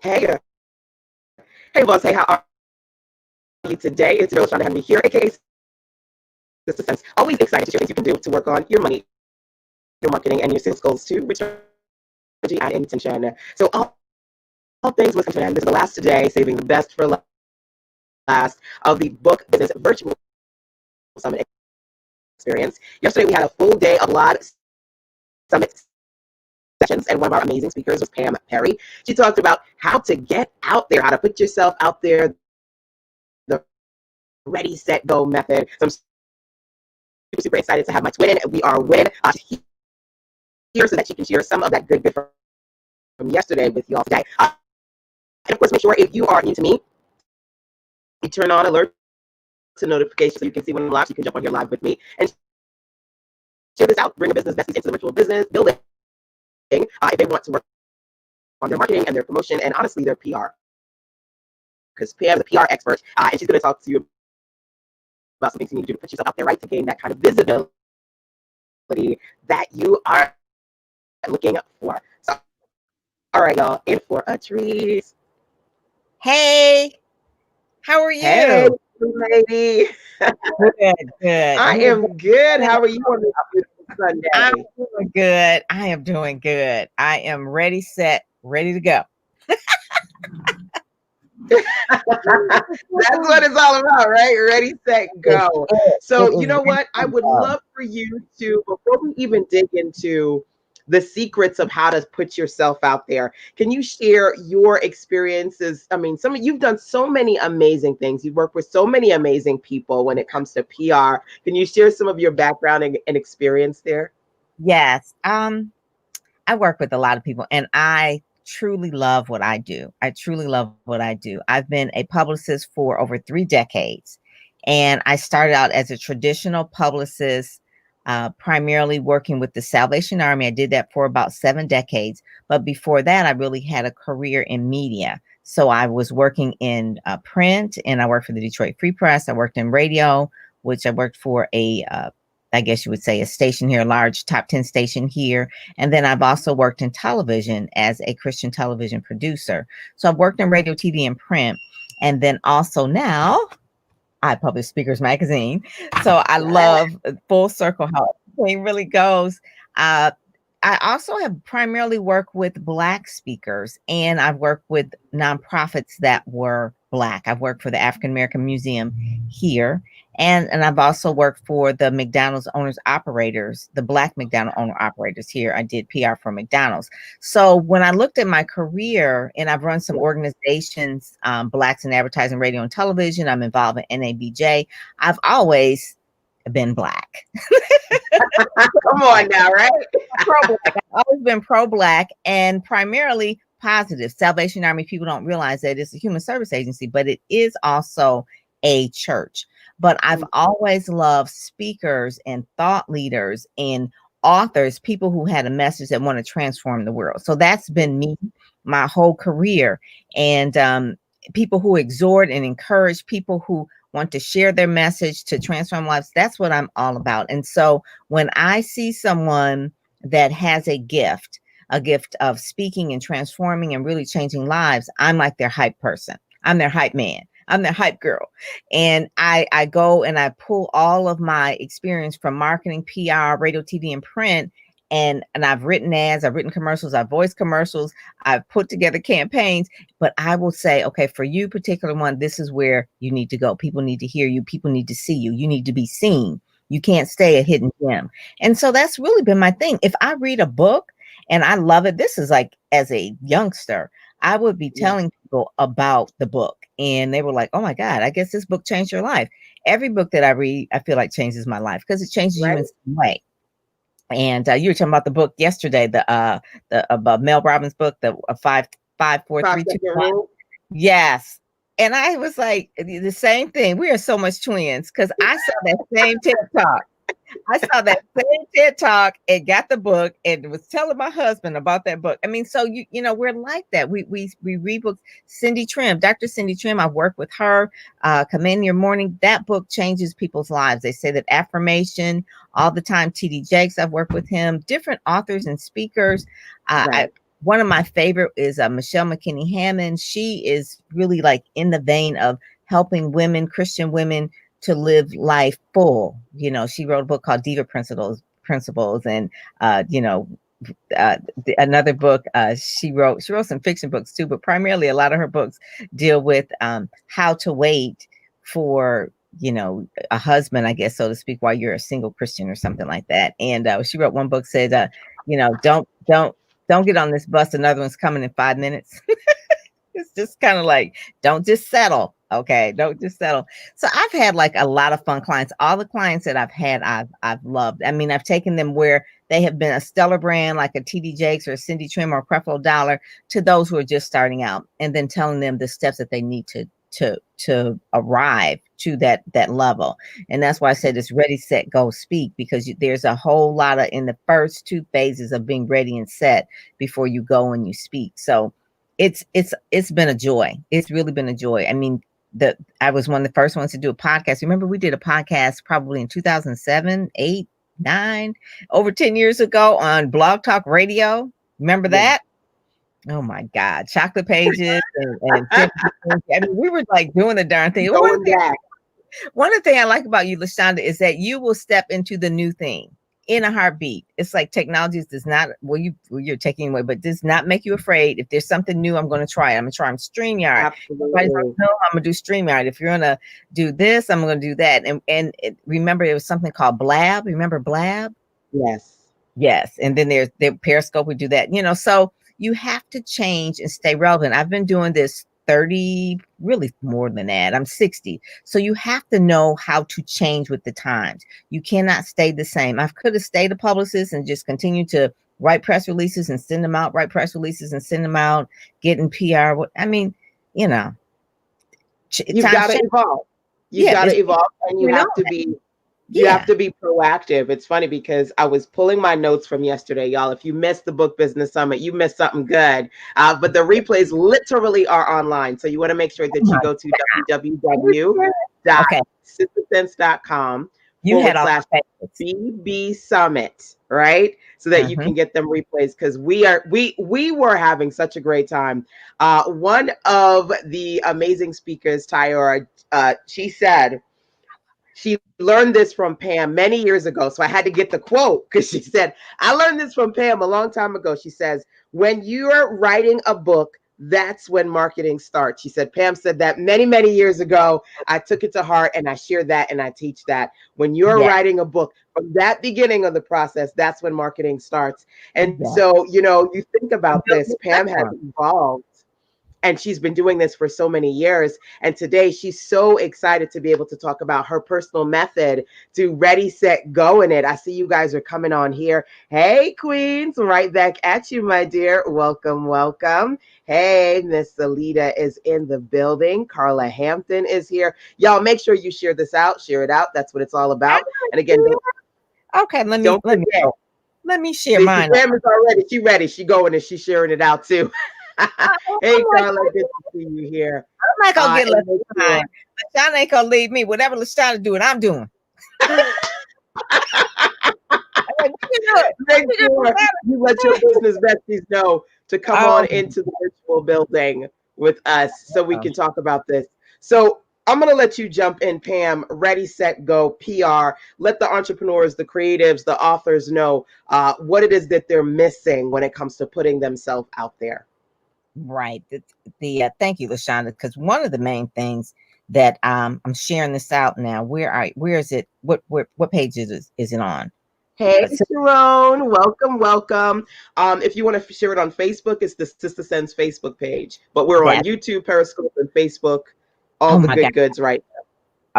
Hey, hey, boss. Hey, how are you today? It's real trying to have me here, aka SistaSense. Always excited to share things you can do to work on your money, your marketing, and your sales goals too, which are add intention. So all things with intention. This is the last today, saving the best for last of the book business virtual summit experience. Yesterday we had a full day of live summit sessions, and one of our amazing speakers was Pam Perry. She talked about how to get out there, how to put yourself out there, the ready, set, go method. So I'm super excited to have my twin. We are win here so that she can share some of that good from yesterday with you all today. And of course, make sure if you are new to me, you turn on alerts and notifications so you can see when I'm live. So you can jump on here live with me and share this out. Bring a business besties into the virtual business building if they want to work on their marketing and their promotion and honestly their PR. Because Pam is a PR expert, and she's going to talk to you about some things you need to do to put yourself out there, right, to gain that kind of visibility that you are looking for. So, all right, y'all, in for a treat. Hey, how are Hey, you? lady. Good, good. I You're am good. How are you on this beautiful I'm Sunday? doing good. I am doing good. I am ready, set, ready to go. That's what it's all about, right? Ready, set, It go. is. It So, you is know ready what? I to would go. love for you to, before we even dig into the secrets of how to put yourself out there, can you share your experiences? I mean, some of you've done so many amazing things. You work with so many amazing people when it comes to PR. Can you share some of your background and experience there? Yes. I work with a lot of people and I truly love what I do. I truly love what I do. I've been a publicist for over 3 decades. And I started out as a traditional publicist, primarily working with the Salvation Army. I did that for about 7 decades. But before that, I really had a career in media. So I was working in print and I worked for the Detroit Free Press. I worked in radio, which I worked for I guess you would say a station here, a large top 10 station here. And then I've also worked in television as a Christian television producer. So I've worked in radio, TV, and print. And then also now I publish Speakers Magazine. So I love full circle how everything really goes. Uh, I also have primarily worked with Black speakers, and I've worked with nonprofits that were Black. I've worked for the African American Museum here, and I've also worked for the McDonald's owners operators, the Black McDonald owner operators here. I did PR for McDonald's. So when I looked at my career, and I've run some organizations, Blacks in Advertising, Radio, and Television. I'm involved in NABJ. I've always been Black. Come on now, right? Pro-Black. I've always been pro-Black and primarily positive. Salvation Army, people don't realize that it's a human service agency, but it is also a church. But I've always loved speakers and thought leaders and authors, people who had a message that want to transform the world. So that's been me my whole career. And people who exhort and encourage, people who want to share their message to transform lives. That's what I'm all about. And so when I see someone that has a gift of speaking and transforming and really changing lives, I'm like their hype person. I'm their hype man. I'm their hype girl. And I go and I pull all of my experience from marketing, PR, radio, TV, and print. And I've written ads, I've written commercials, I've voiced commercials, I've put together campaigns, but I will say, okay, for you particular one, this is where you need to go. People need to hear you. People need to see you. You need to be seen. You can't stay a hidden gem. And so that's really been my thing. If I read a book and I love it, this is like as a youngster, I would be telling people about the book. And they were like, oh my God, I guess this book changed your life. Every book that I read, I feel like changes my life because it changes you in some way. And you were talking about the book yesterday, the about Mel Robbins' book, the 5, 4, 3, 2, 1. Yes. And I was like, the same thing. We are so much twins because I saw that same TED Talk. I saw that same TED Talk and got the book and was telling my husband about that book. I mean, so you know, we're like that. We read books. Cindy Trim, Dr. Cindy Trim, I've worked with her. Command Your Morning. That book changes people's lives. They say that affirmation all the time. TD Jakes, I've worked with him. Different authors and speakers. one of my favorite is Michelle McKinney Hammond. She is really like in the vein of helping women, Christian women, to live life full. You know, she wrote a book called Diva Principles, and you know, another book she wrote some fiction books too, but primarily a lot of her books deal with how to wait for, you know, a husband, I guess, so to speak, while you're a single Christian or something like that. And she wrote one book said, you know, don't get on this bus, another one's coming in 5 minutes. It's just kind of like, don't just settle. Okay. Don't just settle. So I've had like a lot of fun clients. All the clients that I've had, I've loved. I mean, I've taken them where they have been a stellar brand like a TD Jakes or a Cindy Trim or Creflo Dollar, to those who are just starting out, and then telling them the steps that they need to arrive to that level. And that's why I said it's ready, set, go, speak, because there's a whole lot of in the first two phases of being ready and set before you go and you speak. So it's been a joy. It's really been a joy. I mean, I was one of the first ones to do a podcast. Remember, we did a podcast probably in 2007, 8, 9, over 10 years ago on Blog Talk Radio. Remember that? Oh my God, chocolate pages and I mean, we were like doing the darn thing. Going back. One of the things I like about you, LaShonda, is that you will step into the new thing in a heartbeat. It's like technology does not, you're taking away, but does not make you afraid. If there's something new, I'm going to try it. I'm going to try StreamYard. Everybody's like, no, I'm going to do StreamYard. If you're going to do this, I'm going to do that. And remember, there was something called Blab. Remember Blab? Yes. And then there's Periscope. We do that, you know, so you have to change and stay relevant. I've been doing this 30, really more than that. I'm 60. So you have to know how to change with the times. You cannot stay the same. I could have stayed a publicist and just continued to write press releases and send them out, getting PR. I mean, you know, you've got to evolve. You've got to evolve, and you have to be. You have to be proactive. It's funny because I was pulling my notes from yesterday, y'all. If you missed the Book Business Summit, you missed something good. But the replays literally are online. So you want to make sure that you go to www.sistasense.com /BB Summit, right? So that you can get them replays, because we were having such a great time. One of the amazing speakers, Tyora, she said, she learned this from Pam many years ago. So I had to get the quote, because she said, I learned this from Pam a long time ago. She says, when you're writing a book, that's when marketing starts. She said, Pam said that many, many years ago. I took it to heart and I share that and I teach that. When you're writing a book, from that beginning of the process, that's when marketing starts. And so, you know, you think about this, Pam has evolved. And she's been doing this for so many years. And today she's so excited to be able to talk about her personal method to ready, set, go in it. I see you guys are coming on here. Hey, Queens, right back at you, my dear. Welcome, welcome. Hey, Miss Alita is in the building. Carla Hampton is here. Y'all make sure you share this out. Share it out. That's what it's all about. And again, okay, let me share mine. Pam is already. She ready. She going and she's sharing it out too. Hey, Carla, good to see you here. I'm not gonna get left behind. LaShonda ain't gonna leave me. Whatever LaShonda doing, I'm doing. Make sure you let your business besties know to come on into the virtual building with us so we can talk about this. So I'm going to let you jump in, Pam. Ready, set, go, PR. Let the entrepreneurs, the creatives, the authors know what it is that they're missing when it comes to putting themselves out there. Right. Thank you, LaShonda, because one of the main things that I'm sharing this out now. Where is it? What page is it on? Hey, Sharon, welcome. If you want to share it on Facebook, it's the SistaSense Facebook page. But we're on YouTube, Periscope, and Facebook. All the good goods right now.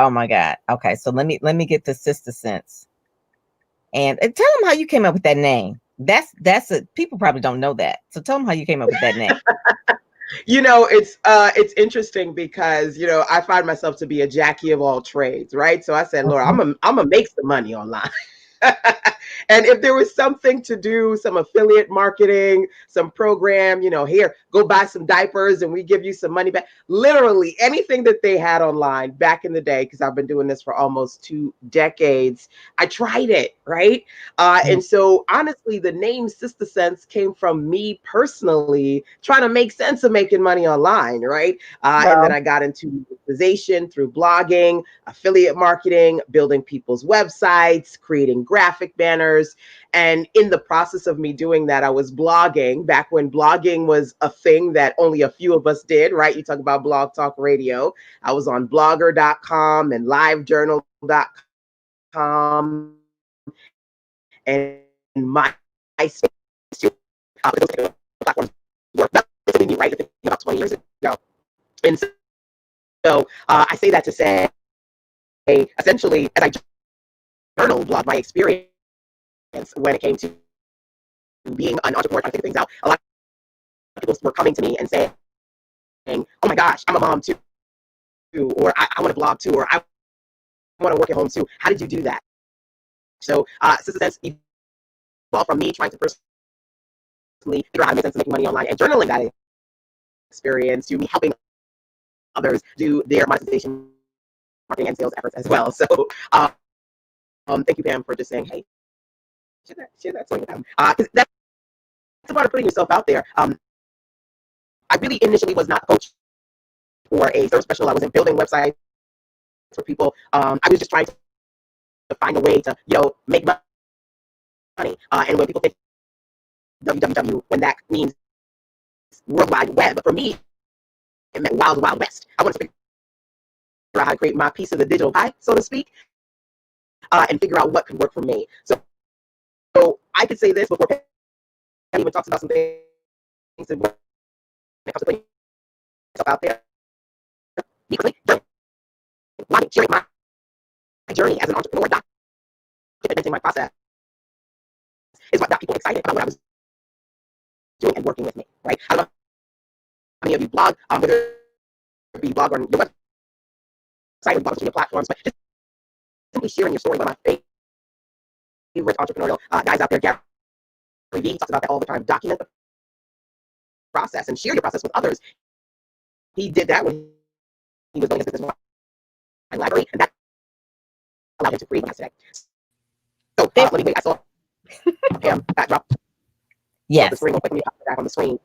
Oh my God. Okay, so let me get the SistaSense. And tell them how you came up with that name. That's people probably don't know that. So tell them how you came up with that name. You know, it's interesting because, you know, I find myself to be a Jackie of all trades, right? So I said, Lord, I'm gonna make some money online. And if there was something to do, some affiliate marketing, some program, here, go buy some diapers and we give you some money back. Literally anything that they had online back in the day, because I've been doing this for almost 2 decades, I tried it, right? And so honestly, the name SistaSense came from me personally trying to make sense of making money online, right? And then I got into monetization through blogging, affiliate marketing, building people's websites, creating graphic banners. And in the process of me doing that, I was blogging back when blogging was a thing that only a few of us did, right? You talk about Blog Talk Radio. I was on blogger.com and livejournal.com and MySpace too. Those platforms were relatively new, right? About 20 years ago. And so I say that to say, essentially, as I journal blog my experience when it came to being an entrepreneur, trying to figure things out, a lot of people were coming to me and saying, "Oh my gosh, I'm a mom too," or I want to blog too, or I want to work at home too. How did you do that? So, SistaSense evolved from me trying to personally figure out how to make sense of making money online and journaling that experience to me helping others do their monetization, marketing, and sales efforts as well. So, thank you, Pam, for just saying, "Hey, share that story with them," because that's a part of putting yourself out there. I really initially was not a coach or a service professional. I wasn't building websites for people. I was just trying to find a way to, make money. And when people think www, when that means World Wide Web, for me, it meant Wild Wild West. I wanted to figure out how to create my piece of the digital pie, so to speak, and figure out what could work for me. So I could say this before Penny even talks about some things when it comes to putting yourself out there. Because sharing my journey as an entrepreneur, documenting my process is what got people excited about what I was doing and working with me, right? I don't know how many of you blog, whether it be blog on your website or blog on your platforms, but just simply sharing your story. One of my favorite entrepreneurial guys out there, Gary Vee, he talks about that all the time. Document the process and share your process with others. He did that when he was building his business library, and that allowed him to create what he has today. So let me wait. I saw Pam backdrop. Yes. The screen real quick. Let me pop it back on the screen.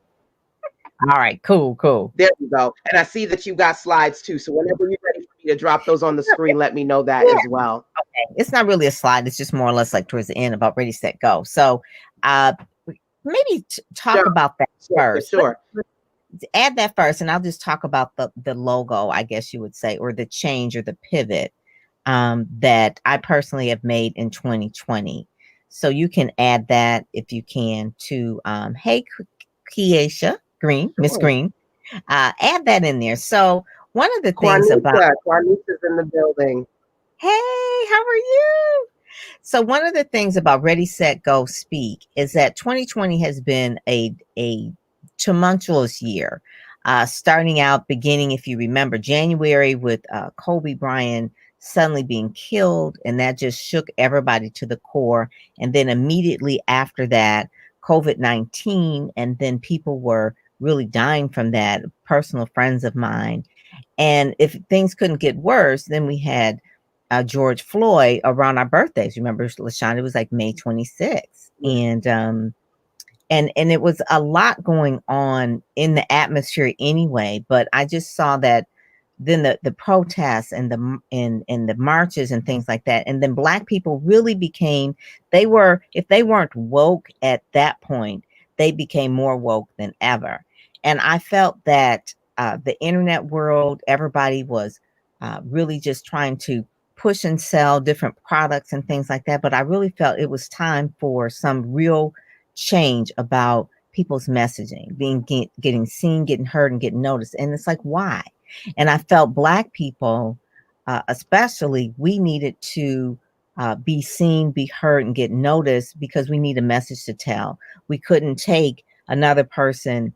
All right, cool. There you go. And I see that you got slides too. So whenever you're ready for me to drop those on the screen, let me know that as well. Okay. It's not really a slide. It's just more or less like towards the end about ready, set, go. So maybe talk about that first. Sure. Let's add that first, and I'll just talk about the logo, I guess you would say, or the change or the pivot that I personally have made in 2020. So you can add that if you can to hey, Keisha Green, Miss Green, add that in there. So one of the things about Juanita's in the building. Hey, how are you? So one of the things about Ready, Set, Go, Speak is that 2020 has been a tumultuous year. Starting out beginning, if you remember, January with Kobe Bryant suddenly being killed, and that just shook everybody to the core. And then immediately after that, COVID-19, and then people were really dying from that, personal friends of mine. And if things couldn't get worse, then we had George Floyd around our birthdays. Remember, LaShawn, it was like May 26th. And it was a lot going on in the atmosphere anyway. But I just saw that then the protests and the marches and things like that. And then Black people really became, if they weren't woke at that point, they became more woke than ever. And I felt that the internet world, everybody was really just trying to push and sell different products and things like that. But I really felt it was time for some real change about people's messaging, getting seen, getting heard, and getting noticed. And it's like, why? And I felt Black people, especially, we needed to be seen, be heard, and get noticed because we need a message to tell. We couldn't take another person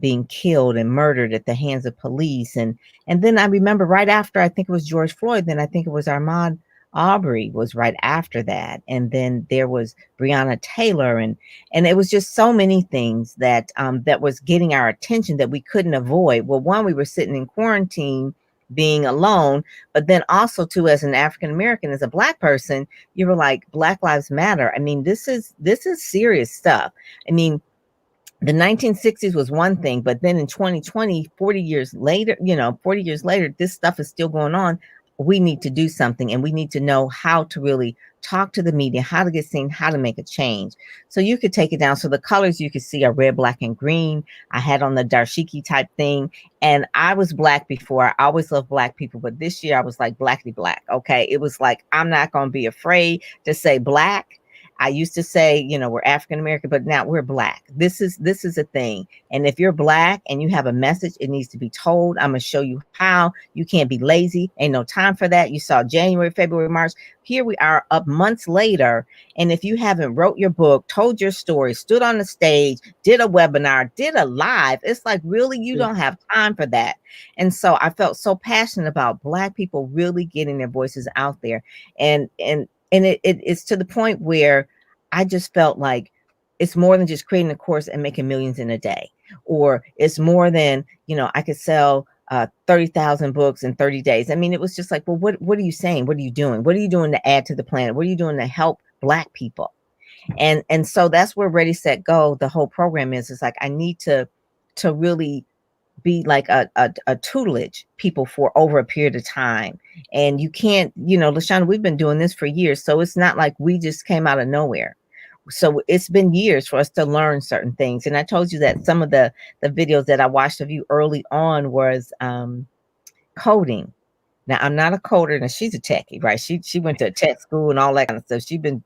being killed and murdered at the hands of police. And then I remember right after, I think it was George Floyd, then I think it was Ahmaud Aubrey was right after that, and then there was Breonna Taylor, and it was just so many things that that was getting our attention that we couldn't avoid. Well, one, we were sitting in quarantine, being alone, but then also too, as an African American, as a Black person, you were like, Black Lives Matter. I mean, this is serious stuff. I mean, the 1960s was one thing, but then in 2020, 40 years later, 40 years later, this stuff is still going on. We need to do something, and we need to know how to really talk to the media, how to get seen, how to make a change. So you could take it down. So the colors you could see are red, black, and green. I had on the dashiki type thing, and I was Black before. I always loved Black people, but this year I was like blackity black. Okay. It was like, I'm not going to be afraid to say Black. I used to say, we're African American, but now we're Black. This is a thing. And if you're Black and you have a message, it needs to be told. I'm going to show you how. You can't be lazy. Ain't no time for that. You saw January, February, March. Here we are up months later. And if you haven't wrote your book, told your story, stood on the stage, did a webinar, did a live, it's like, really, you don't have time for that. And so I felt so passionate about Black people really getting their voices out there. And it's to the point where I just felt like it's more than just creating a course and making millions in a day, or it's more than, I could sell 30,000 books in 30 days. I mean, it was just like, well, what are you saying? What are you doing? What are you doing to add to the planet? What are you doing to help Black people? And so that's where Ready, Set, Go, the whole program is. It's like, I need to really be like a tutelage people for over a period of time. And you can't, LaShonda, we've been doing this for years. So it's not like we just came out of nowhere. So it's been years for us to learn certain things. And I told you that some of the videos that I watched of you early on was coding. Now, I'm not a coder, and she's a techie, right? She went to a tech school and all that kind of stuff. She's been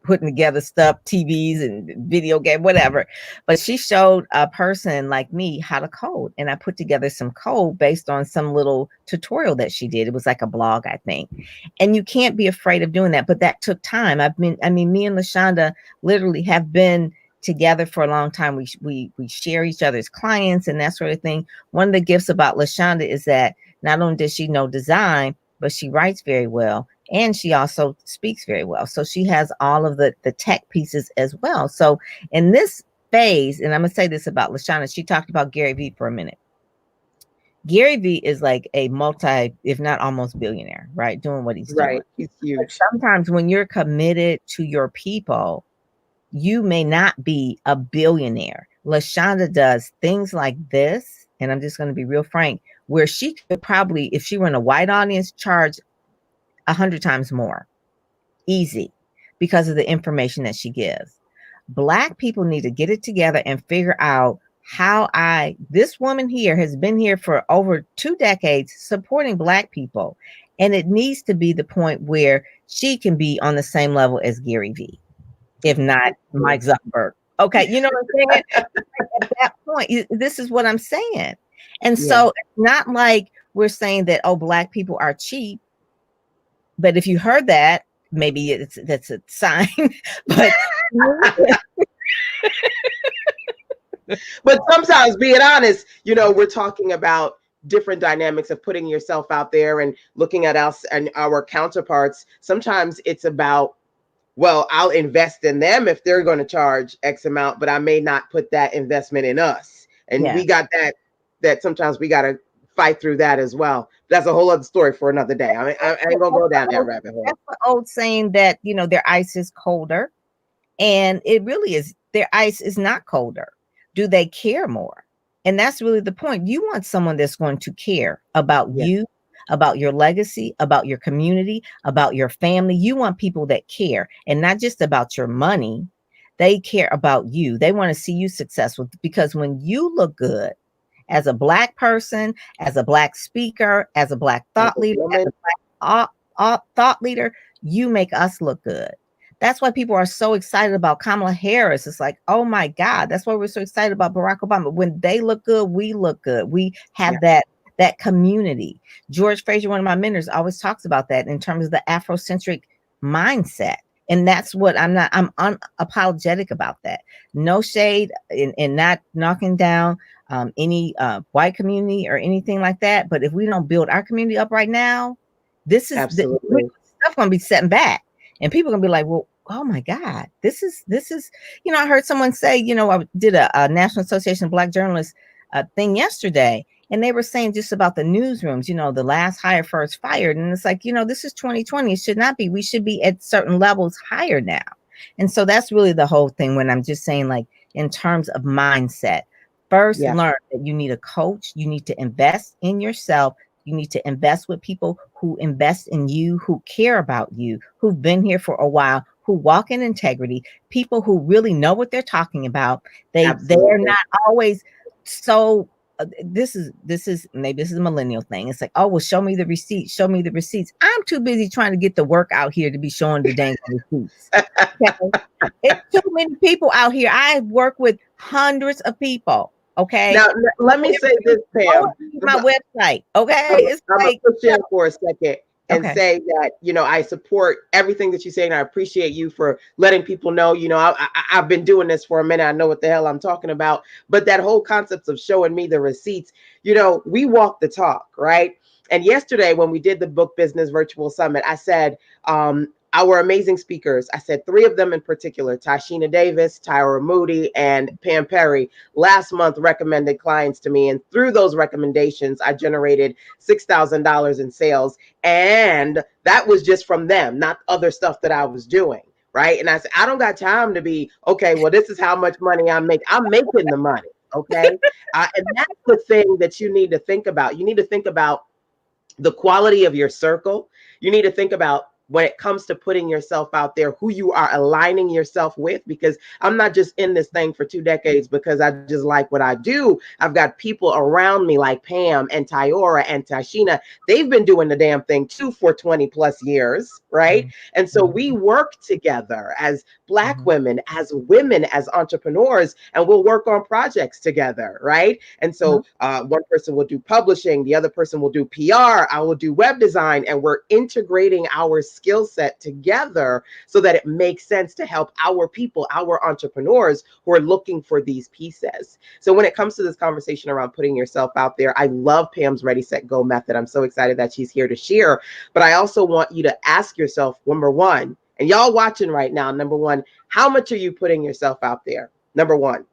putting together stuff, TVs and video game, whatever. But she showed a person like me how to code, and I put together some code based on some little tutorial that she did. It was like a blog, I think. And you can't be afraid of doing that, but that took time. Me and LaShonda literally have been together for a long time. We share each other's clients and that sort of thing. One of the gifts about LaShonda is that not only does she know design, but she writes very well, and she also speaks very well. So she has all of the tech pieces as well. So in this phase, and I'm going to say this about LaShonda, she talked about Gary Vee for a minute. Gary Vee is like a multi, if not almost billionaire, right? Doing what he's doing. He's huge. But sometimes when you're committed to your people, you may not be a billionaire. LaShonda does things like this, and I'm just going to be real frank, where she could probably, if she were in a white audience, charge 100 times more. Easy, because of the information that she gives. Black people need to get it together and figure out how this woman here has been here for over 2 decades supporting Black people. And it needs to be the point where she can be on the same level as Gary Vee, if not Mike Zuckerberg. Okay, you know what I'm saying? At that point, this is what I'm saying. And so it's not like we're saying that, oh, Black people are cheap. But if you heard that, maybe that's a sign. But but sometimes, being honest, we're talking about different dynamics of putting yourself out there and looking at us and our counterparts. Sometimes it's about, well, I'll invest in them if they're going to charge X amount, but I may not put that investment in us. And we got that sometimes we got to fight through that as well. That's a whole other story for another day. I ain't gonna go down that rabbit hole. That's the old saying that, their ice is colder, and it really is. Their ice is not colder. Do they care more? And that's really the point. You want someone that's going to care about you, about your legacy, about your community, about your family. You want people that care, and not just about your money. They care about you. They want to see you successful, because when you look good as a Black person, as a Black speaker, as a Black thought leader, as a Black thought leader, you make us look good. That's why people are so excited about Kamala Harris. It's like, oh my God, that's why we're so excited about Barack Obama. When they look good, we look good. We have that community. George Fraser, one of my mentors, always talks about that in terms of the Afrocentric mindset. And that's what I'm unapologetic about that. No shade and not knocking down any white community or anything like that. But if we don't build our community up right now, this is stuff gonna be setting back, and people gonna be like, well, oh my God, this is, I heard someone say, I did a National Association of Black Journalists thing yesterday, and they were saying just about the newsrooms, the last hire first fired. And it's like, this is 2020. It should not be. We should be at certain levels higher now. And so that's really the whole thing when I'm just saying, like, in terms of mindset, first learn that you need a coach. You need to invest in yourself. You need to invest with people who invest in you, who care about you, who've been here for a while, who walk in integrity, people who really know what they're talking about. They're not always so this is maybe this is a millennial thing. It's like, oh, well, show me the receipts. Show me the receipts. I'm too busy trying to get the work out here to be showing the dang receipts. Okay? It's too many people out here. I work with hundreds of people. Okay. Now let me say this, Pam. My website. Okay. It's I'm like, gonna push in for a second and say that, I support everything that you say, and I appreciate you for letting people know, I've been doing this for a minute. I know what the hell I'm talking about. But that whole concept of showing me the receipts, we walk the talk, right? And yesterday when we did the Book Business Virtual Summit, I said, our amazing speakers, I said 3 of them in particular, Tashina Davis, Tyra Moody, and Pam Perry, last month recommended clients to me. And through those recommendations, I generated $6,000 in sales. And that was just from them, not other stuff that I was doing. Right. And I said, I don't got time to be, okay, well, this is how much money I'm making. I'm making the money. Okay. And that's the thing that you need to think about. You need to think about the quality of your circle. You need to think about, when it comes to putting yourself out there, who you are aligning yourself with, because I'm not just in this thing for 2 decades because I just like what I do. I've got people around me like Pam and Tyora and Tashina. They've been doing the damn thing too for 20 plus years, right? And so we work together as Black women, as entrepreneurs, and we'll work on projects together, right? And so one person will do publishing, the other person will do PR, I will do web design, and we're integrating our skill set together so that it makes sense to help our people, our entrepreneurs who are looking for these pieces. So when it comes to this conversation around putting yourself out there, I love Pam's Ready, Set, Go method. I'm so excited that she's here to share. But I also want you to ask yourself, number one, and y'all watching right now, number one, how much are you putting yourself out there? Number one.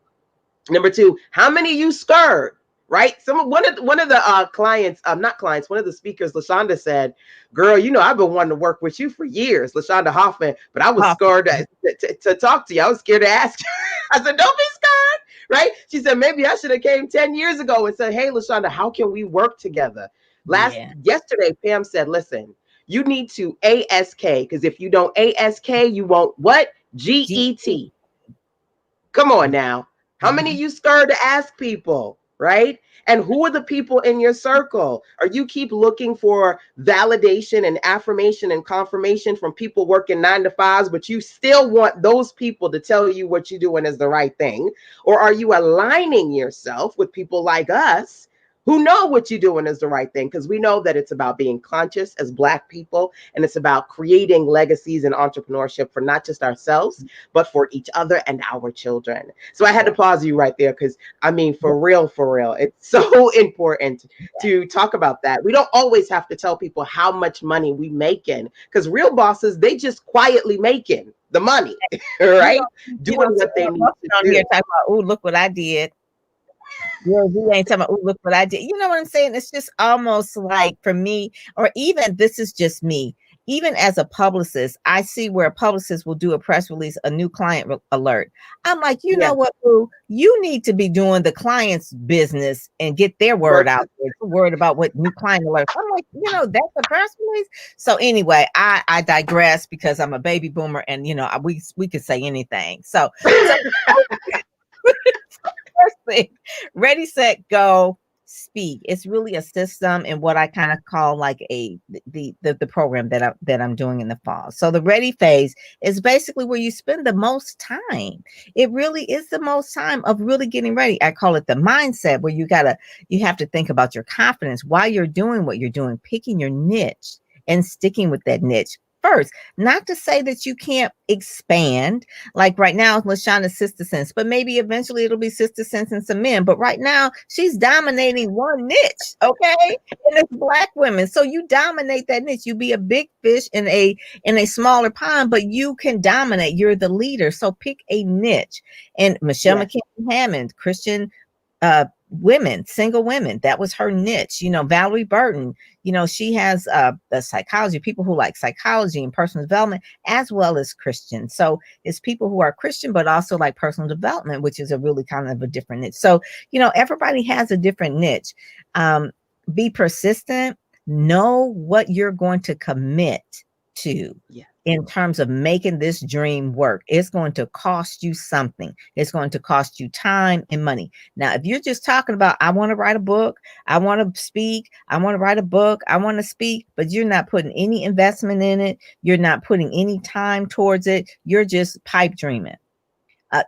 Number two, how many you scared? Right? One of the clients, not clients, one of the speakers, LaShonda said, girl, I've been wanting to work with you for years, LaShonda Hoffman, but I was scared to talk to you. I was scared to ask you. I said, don't be scared, right? She said, maybe I should have came 10 years ago and said, hey, LaShonda, how can we work together? Yesterday, Pam said, listen, you need to ASK, because if you don't ASK, you won't what? GET. Come on now. How many you scared to ask people, right? And who are the people in your circle? Or you keep looking for validation and affirmation and confirmation from people working 9 to 5s, but you still want those people to tell you what you're doing is the right thing? Or are you aligning yourself with people like us who know what you're doing is the right thing? Because we know that it's about being conscious as Black people, and it's about creating legacies and entrepreneurship for not just ourselves, but for each other and our children. So I had to pause you right there, because I mean, for real, it's so important to talk about that. We don't always have to tell people how much money we making, because real bosses, they just quietly making the money, right? Doing what they need to do. Here talking about, oh, look what I did. You ain't talking about, oh, look what I did. You know what I'm saying? It's just almost like, for me, or even, this is just me, even as a publicist, I see where a publicist will do a press release, a new client alert. I'm like, you know what, boo? You need to be doing the client's business and get their word out there. Word about what new client alerts. I'm like, that's a press release. So anyway, I digress, because I'm a baby boomer, and we could say anything. So first thing, ready, set, go, speak. It's really a system, and what I kind of call like the program that I'm doing in the fall. So the ready phase is basically where you spend the most time. It really is the most time of really getting ready. I call it the mindset, where you have to think about your confidence while you're doing what you're doing, picking your niche and sticking with that niche. first. Not to say that you can't expand. Like right now, LaShonda's SistaSense, but maybe eventually it'll be SistaSense and some men. But right now, she's dominating one niche, okay? And it's Black women. So you dominate that niche. You be a big fish in a smaller pond, but you can dominate. You're the leader. So pick a niche. And Michelle Yes. McKinney Hammond, Christian women, single women, that was her niche. Valerie Burton, she has the psychology, people who like psychology and personal development, as well as Christian. So it's people who are Christian but also like personal development, which is a really kind of a different niche. So everybody has a different niche. Be persistent, know what you're going to commit to. Yeah. In terms of making this dream work, it's going to cost you something. It's going to cost you time and money. Now, if you're just talking about, I want to write a book, I want to speak, I want to write a book, I want to speak, but you're not putting any investment in it, you're not putting any time towards it, you're just pipe dreaming.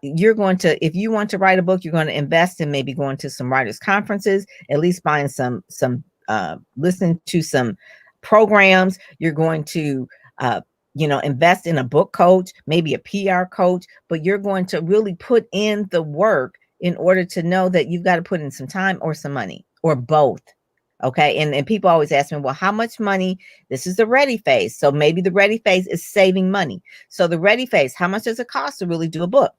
You're going to, if you want to write a book, you're going to invest in maybe going to some writers' conferences, at least buying some listen to some programs. You're going to invest in a book coach, maybe a PR coach, but you're going to really put in the work in order to know that you've got to put in some time or some money or both. Okay. And people always ask me, well, how much money? This is the ready phase. So maybe the ready phase is saving money. So the ready phase, how much does it cost to really do a book?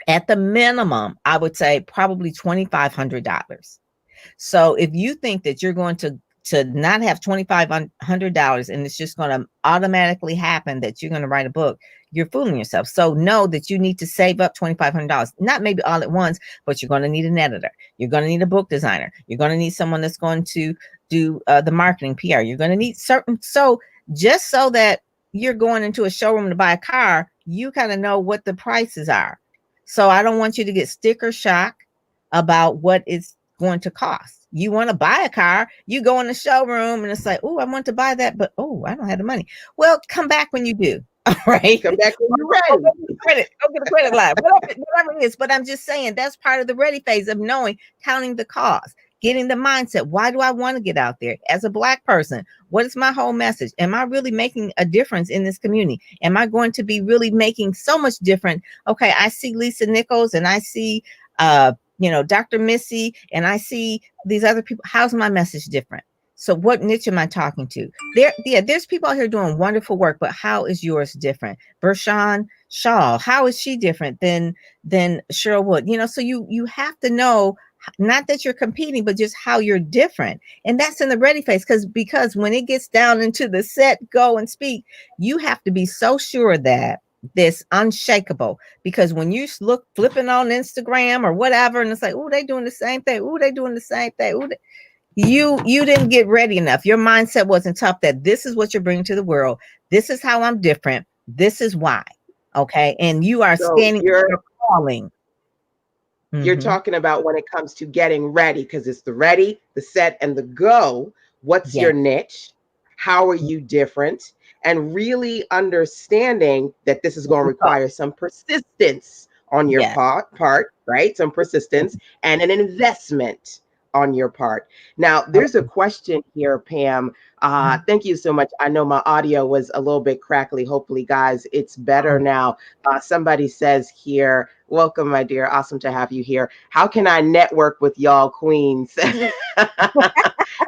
At the minimum, I would say probably $2,500. So if you think that you're going to not have $2,500 and it's just going to automatically happen that you're going to write a book, you're fooling yourself. So know that you need to save up $2,500, not maybe all at once, but you're going to need an editor. You're going to need a book designer. You're going to need someone that's going to do the marketing PR. You're going to need certain. So just so that you're going into a showroom to buy a car, you kind of know what the prices are. So I don't want you to get sticker shock about what it's going to cost. You want to buy a car, you go in the showroom and it's like, oh, I want to buy that, but I don't have the money. Well, come back when you do. All right. Come back when you're ready. Go get a credit line, whatever it is. But I'm just saying that's part of the ready phase of knowing, counting the cost, getting the mindset. Why do I want to get out there as a Black person? What is my whole message? Am I really making a difference in this community? Am I going to be really making so much difference? Okay, I see Lisa Nichols and I see Dr. Missy, and I see these other people. How's my message different? So what niche am I talking to? There's people out here doing wonderful work, but how is yours different? Vershawn Shaw, how is she different than Cheryl Wood? So you have to know, not that you're competing, but just how you're different. And that's in the ready phase, because when it gets down into the set, go and speak, you have to be so sure that this unshakable, because when you look flipping on Instagram or whatever, and it's like, oh, they doing the same thing. Oh, they doing the same thing. Ooh, you didn't get ready enough. Your mindset wasn't tough that this is what you're bringing to the world. This is how I'm different. This is why. Okay. And you are standing, you're calling. You're talking about when it comes to getting ready, because it's the ready, the set, and the go. What's your niche? How are you different? And really understanding that this is going to require some persistence on your part, right? Some persistence and an investment on your part. Now, there's a question here, Pam. Thank you so much. I know my audio was a little bit crackly. Hopefully, guys, it's better now. Somebody says here, welcome, my dear. Awesome to have you here. How can I network with y'all queens?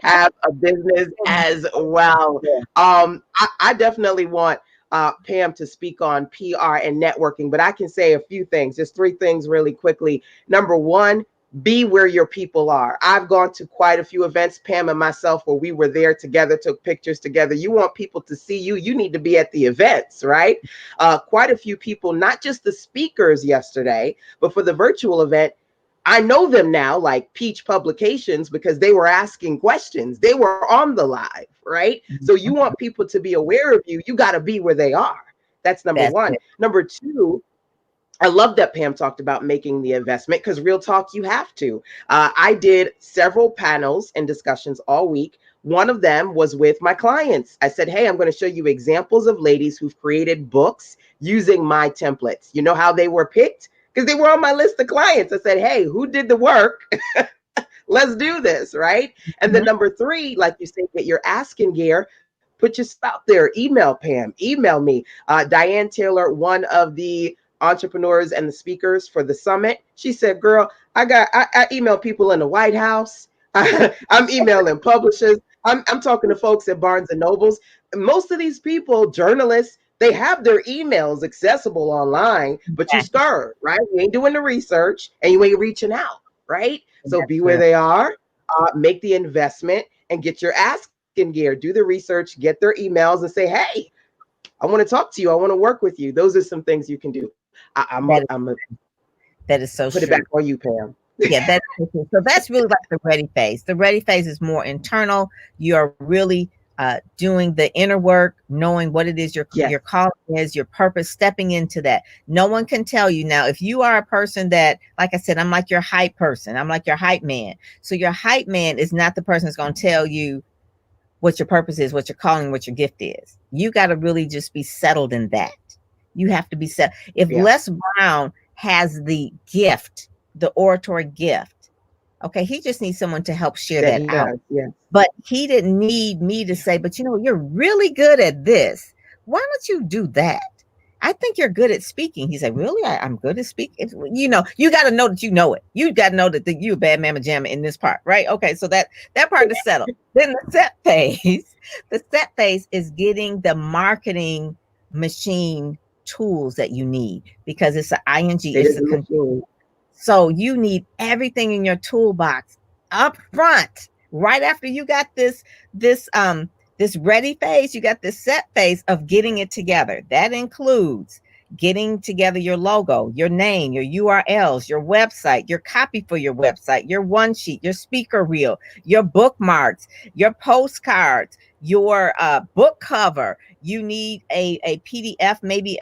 Have a business as well. I definitely want Pam to speak on PR and networking, but I can say a few things, just 3 things really quickly. Number one, be where your people are. I've gone to quite a few events, Pam and myself, where we were there together, took pictures together. You want people to see you, you need to be at the events, right? Quite a few people, not just the speakers yesterday, but for the virtual event, I know them now, like Peach Publications, because they were asking questions. They were on the live, right? So you want people to be aware of you. You got to be where they are. That's number one. Number two, I love that Pam talked about making the investment, because real talk, you have to. I did several panels and discussions all week. One of them was with my clients. I said, hey, I'm going to show you examples of ladies who've created books using my templates. You know how they were picked? Because they were on my list of clients. I said, hey, who did the work? Let's do this, right? And then number 3, like you say, get your asking gear. Put yourself out there. Email Pam. Email me. Diane Taylor, one of the entrepreneurs and the speakers for the summit. She said, "Girl, I email people in the White House. I'm emailing publishers. I'm talking to folks at Barnes and Nobles. Most of these people, journalists, they have their emails accessible online, but you scared, right? You ain't doing the research and you ain't reaching out, right? So be where they are, make the investment and get your ask in gear. Do the research, get their emails and say, hey, I want to talk to you. I want to work with you. Those are some things you can do. That is so put true. It back on you, Pam. Yeah, so that's really like the ready phase. The ready phase is more internal. You're really doing the inner work, knowing what it is your calling is, your purpose, stepping into that. No one can tell you. Now, if you are a person that, like I said, I'm like your hype person. I'm like your hype man. So your hype man is not the person that's going to tell you what your purpose is, what your calling, what your gift is. You got to really just be settled in that. You have to be set. If Les Brown has the gift, the oratory gift, okay, he just needs someone to help share that out. But he didn't need me to say, but you know, you're really good at this. Why don't you do that? I think you're good at speaking. He said, really? I'm good at speaking. You know, you got to know that you know it. You got to know that you're a bad mama jamma in this part, right? Okay, so that part is settled. Then the set phase is getting the marketing machine tools that you need, because it's an ING. It's a control. So you need everything in your toolbox up front, right after you got this ready phase, you got this set phase of getting it together. That includes getting together your logo, your name, your URLs, your website, your copy for your website, your one sheet, your speaker reel, your bookmarks, your postcards, your book cover. You need a PDF, maybe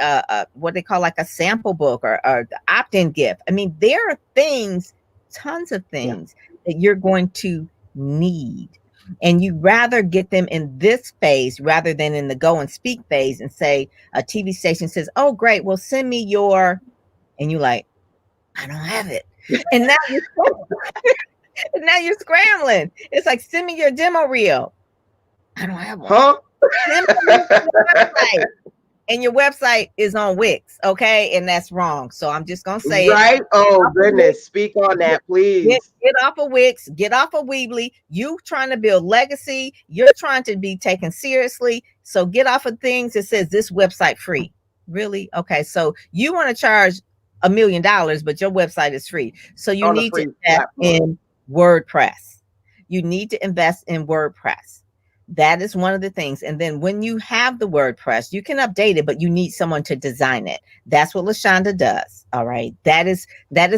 what they call like a sample book or the opt-in gift. I mean, there are things, tons of things that you're going to need. And you rather get them in this phase rather than in the go and speak phase, and say a TV station says, oh, great, well, send me your, and you like, I don't have it. And now you're scrambling. It's like, send me your demo reel. I don't have one. Huh? And your website is on Wix, okay? And that's wrong. So I'm just going to say right? Oh, goodness. Speak on that, please. Get off of Wix. Get off of Weebly. You trying to build legacy. You're trying to be taken seriously. So get off of things that says this website free. Really? Okay. So you want to charge $1 million, but your website is free. So you need to invest in WordPress. You need to invest in WordPress. That is one of the things. And then when you have the WordPress, you can update it, but you need someone to design it. That's what LaShonda does. All right. That is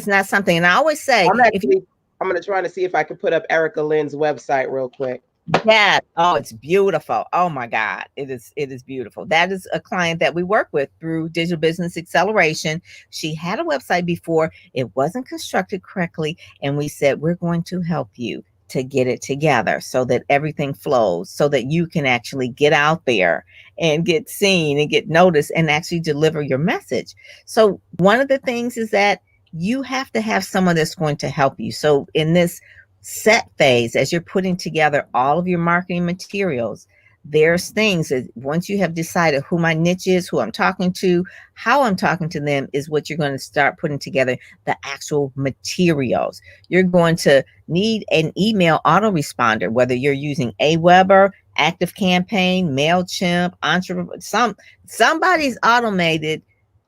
not something. And I always say, I'm going to try to see if I can put up Erica Lynn's website real quick. Yeah. Oh, it's beautiful. Oh my God. It is beautiful. That is a client that we work with through Digital Business Acceleration. She had a website before. It wasn't constructed correctly. And we said, we're going to help you to get it together so that everything flows, so that you can actually get out there and get seen and get noticed and actually deliver your message. So one of the things is that you have to have someone that's going to help you. So in this set phase, as you're putting together all of your marketing materials, there's things that once you have decided who my niche is, who I'm talking to, how I'm talking to them, is what you're going to start putting together the actual materials. You're going to need an email autoresponder, whether you're using Aweber, ActiveCampaign, MailChimp, somebody's automated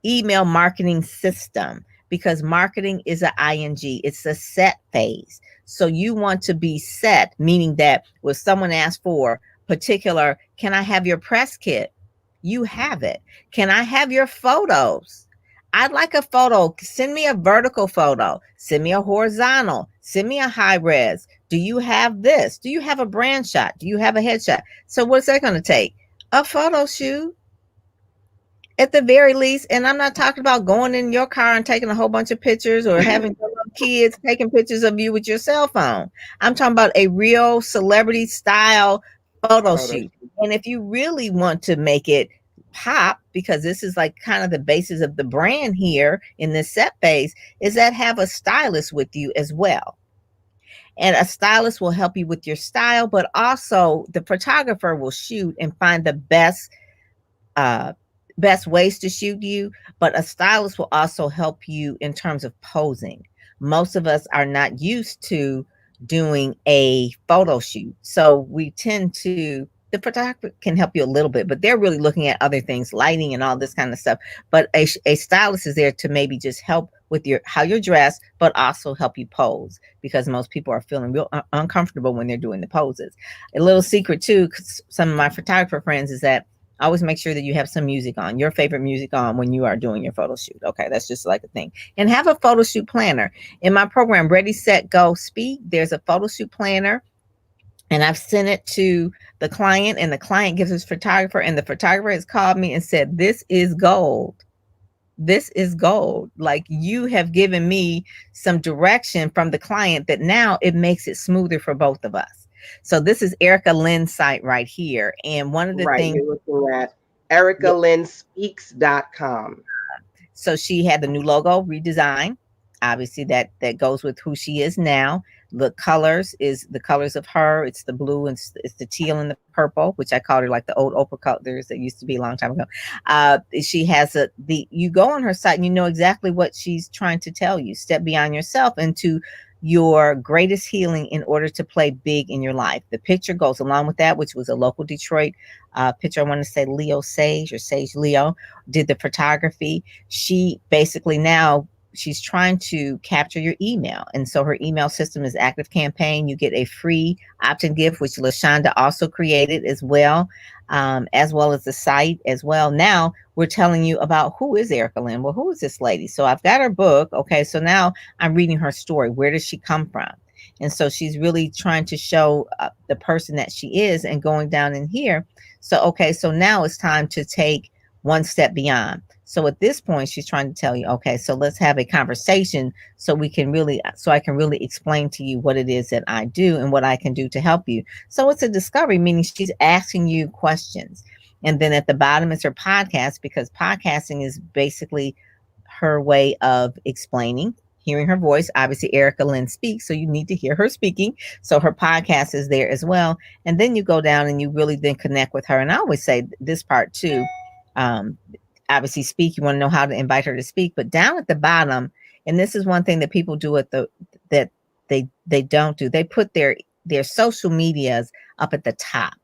email marketing system, because marketing is an ING. It's a set phase. So you want to be set, meaning that when someone asks for particular, can I have your press kit? You have it. Can I have your photos? I'd like a photo. Send me a vertical photo. Send me a horizontal. Send me a high res. Do you have this? Do you have a brand shot? Do you have a headshot? So what's that going to take? A photo shoot at the very least. And I'm not talking about going in your car and taking a whole bunch of pictures or having kids taking pictures of you with your cell phone. I'm talking about a real celebrity style photo shoot. And if you really want to make it pop, because this is like kind of the basis of the brand here in this set phase, is that have a stylist with you as well. And a stylist will help you with your style, but also the photographer will shoot and find the uh, best ways to shoot you, but a stylist will also help you in terms of posing. Most of us are not used to doing a photo shoot. So we tend to, the photographer can help you a little bit, but they're really looking at other things, lighting and all this kind of stuff. But a stylist is there to maybe just help with your how you're dressed, but also help you pose because most people are feeling real uncomfortable when they're doing the poses. A little secret too, 'cause some of my photographer friends is that always make sure that you have some music on, your favorite music on when you are doing your photo shoot. Okay, that's just like a thing. And have a photo shoot planner. In my program, Ready, Set, Go, Speak, there's a photo shoot planner. And I've sent it to the client, and the client gives his photographer, and the photographer has called me and said, "This is gold. This is gold. Like you have given me some direction from the client that now it makes it smoother for both of us." So this is Erica Lynn's site right here. And one of the Right. things, You're looking at ericalynnspeaks.com. so she had the new logo redesign. Obviously, that goes with who she is now. The colors is the colors of her. It's the blue and it's the teal and the purple, which I called her like the old Oprah colors that used to be a long time ago. She has you go on her site and you know exactly what she's trying to tell you. Step beyond yourself into your greatest healing in order to play big in your life. The picture goes along with that, which was a local Detroit picture. I want to say Leo Sage or Sage Leo did the photography. She basically now she's trying to capture your email. And so her email system is Active Campaign. You get a free opt-in gift, which LaShonda also created as well as the site as well. Now we're telling you about who is Erica Lynn. Well, who is this lady? So I've got her book. Okay. So now I'm reading her story. Where does she come from? And so she's really trying to show the person that she is and going down in here. So, okay. So now it's time to take one step beyond. So at this point, she's trying to tell you, okay, so let's have a conversation so I can really explain to you what it is that I do and what I can do to help you. So it's a discovery, meaning she's asking you questions. And then at the bottom is her podcast, because podcasting is basically her way of explaining, hearing her voice. Obviously, Erica Lynn speaks, so you need to hear her speaking. So her podcast is there as well. And then you go down and you really then connect with her. And I always say this part too. Obviously speak, you want to know how to invite her to speak, but down at the bottom, and this is one thing that people do that they don't do, they put their social medias up at the top.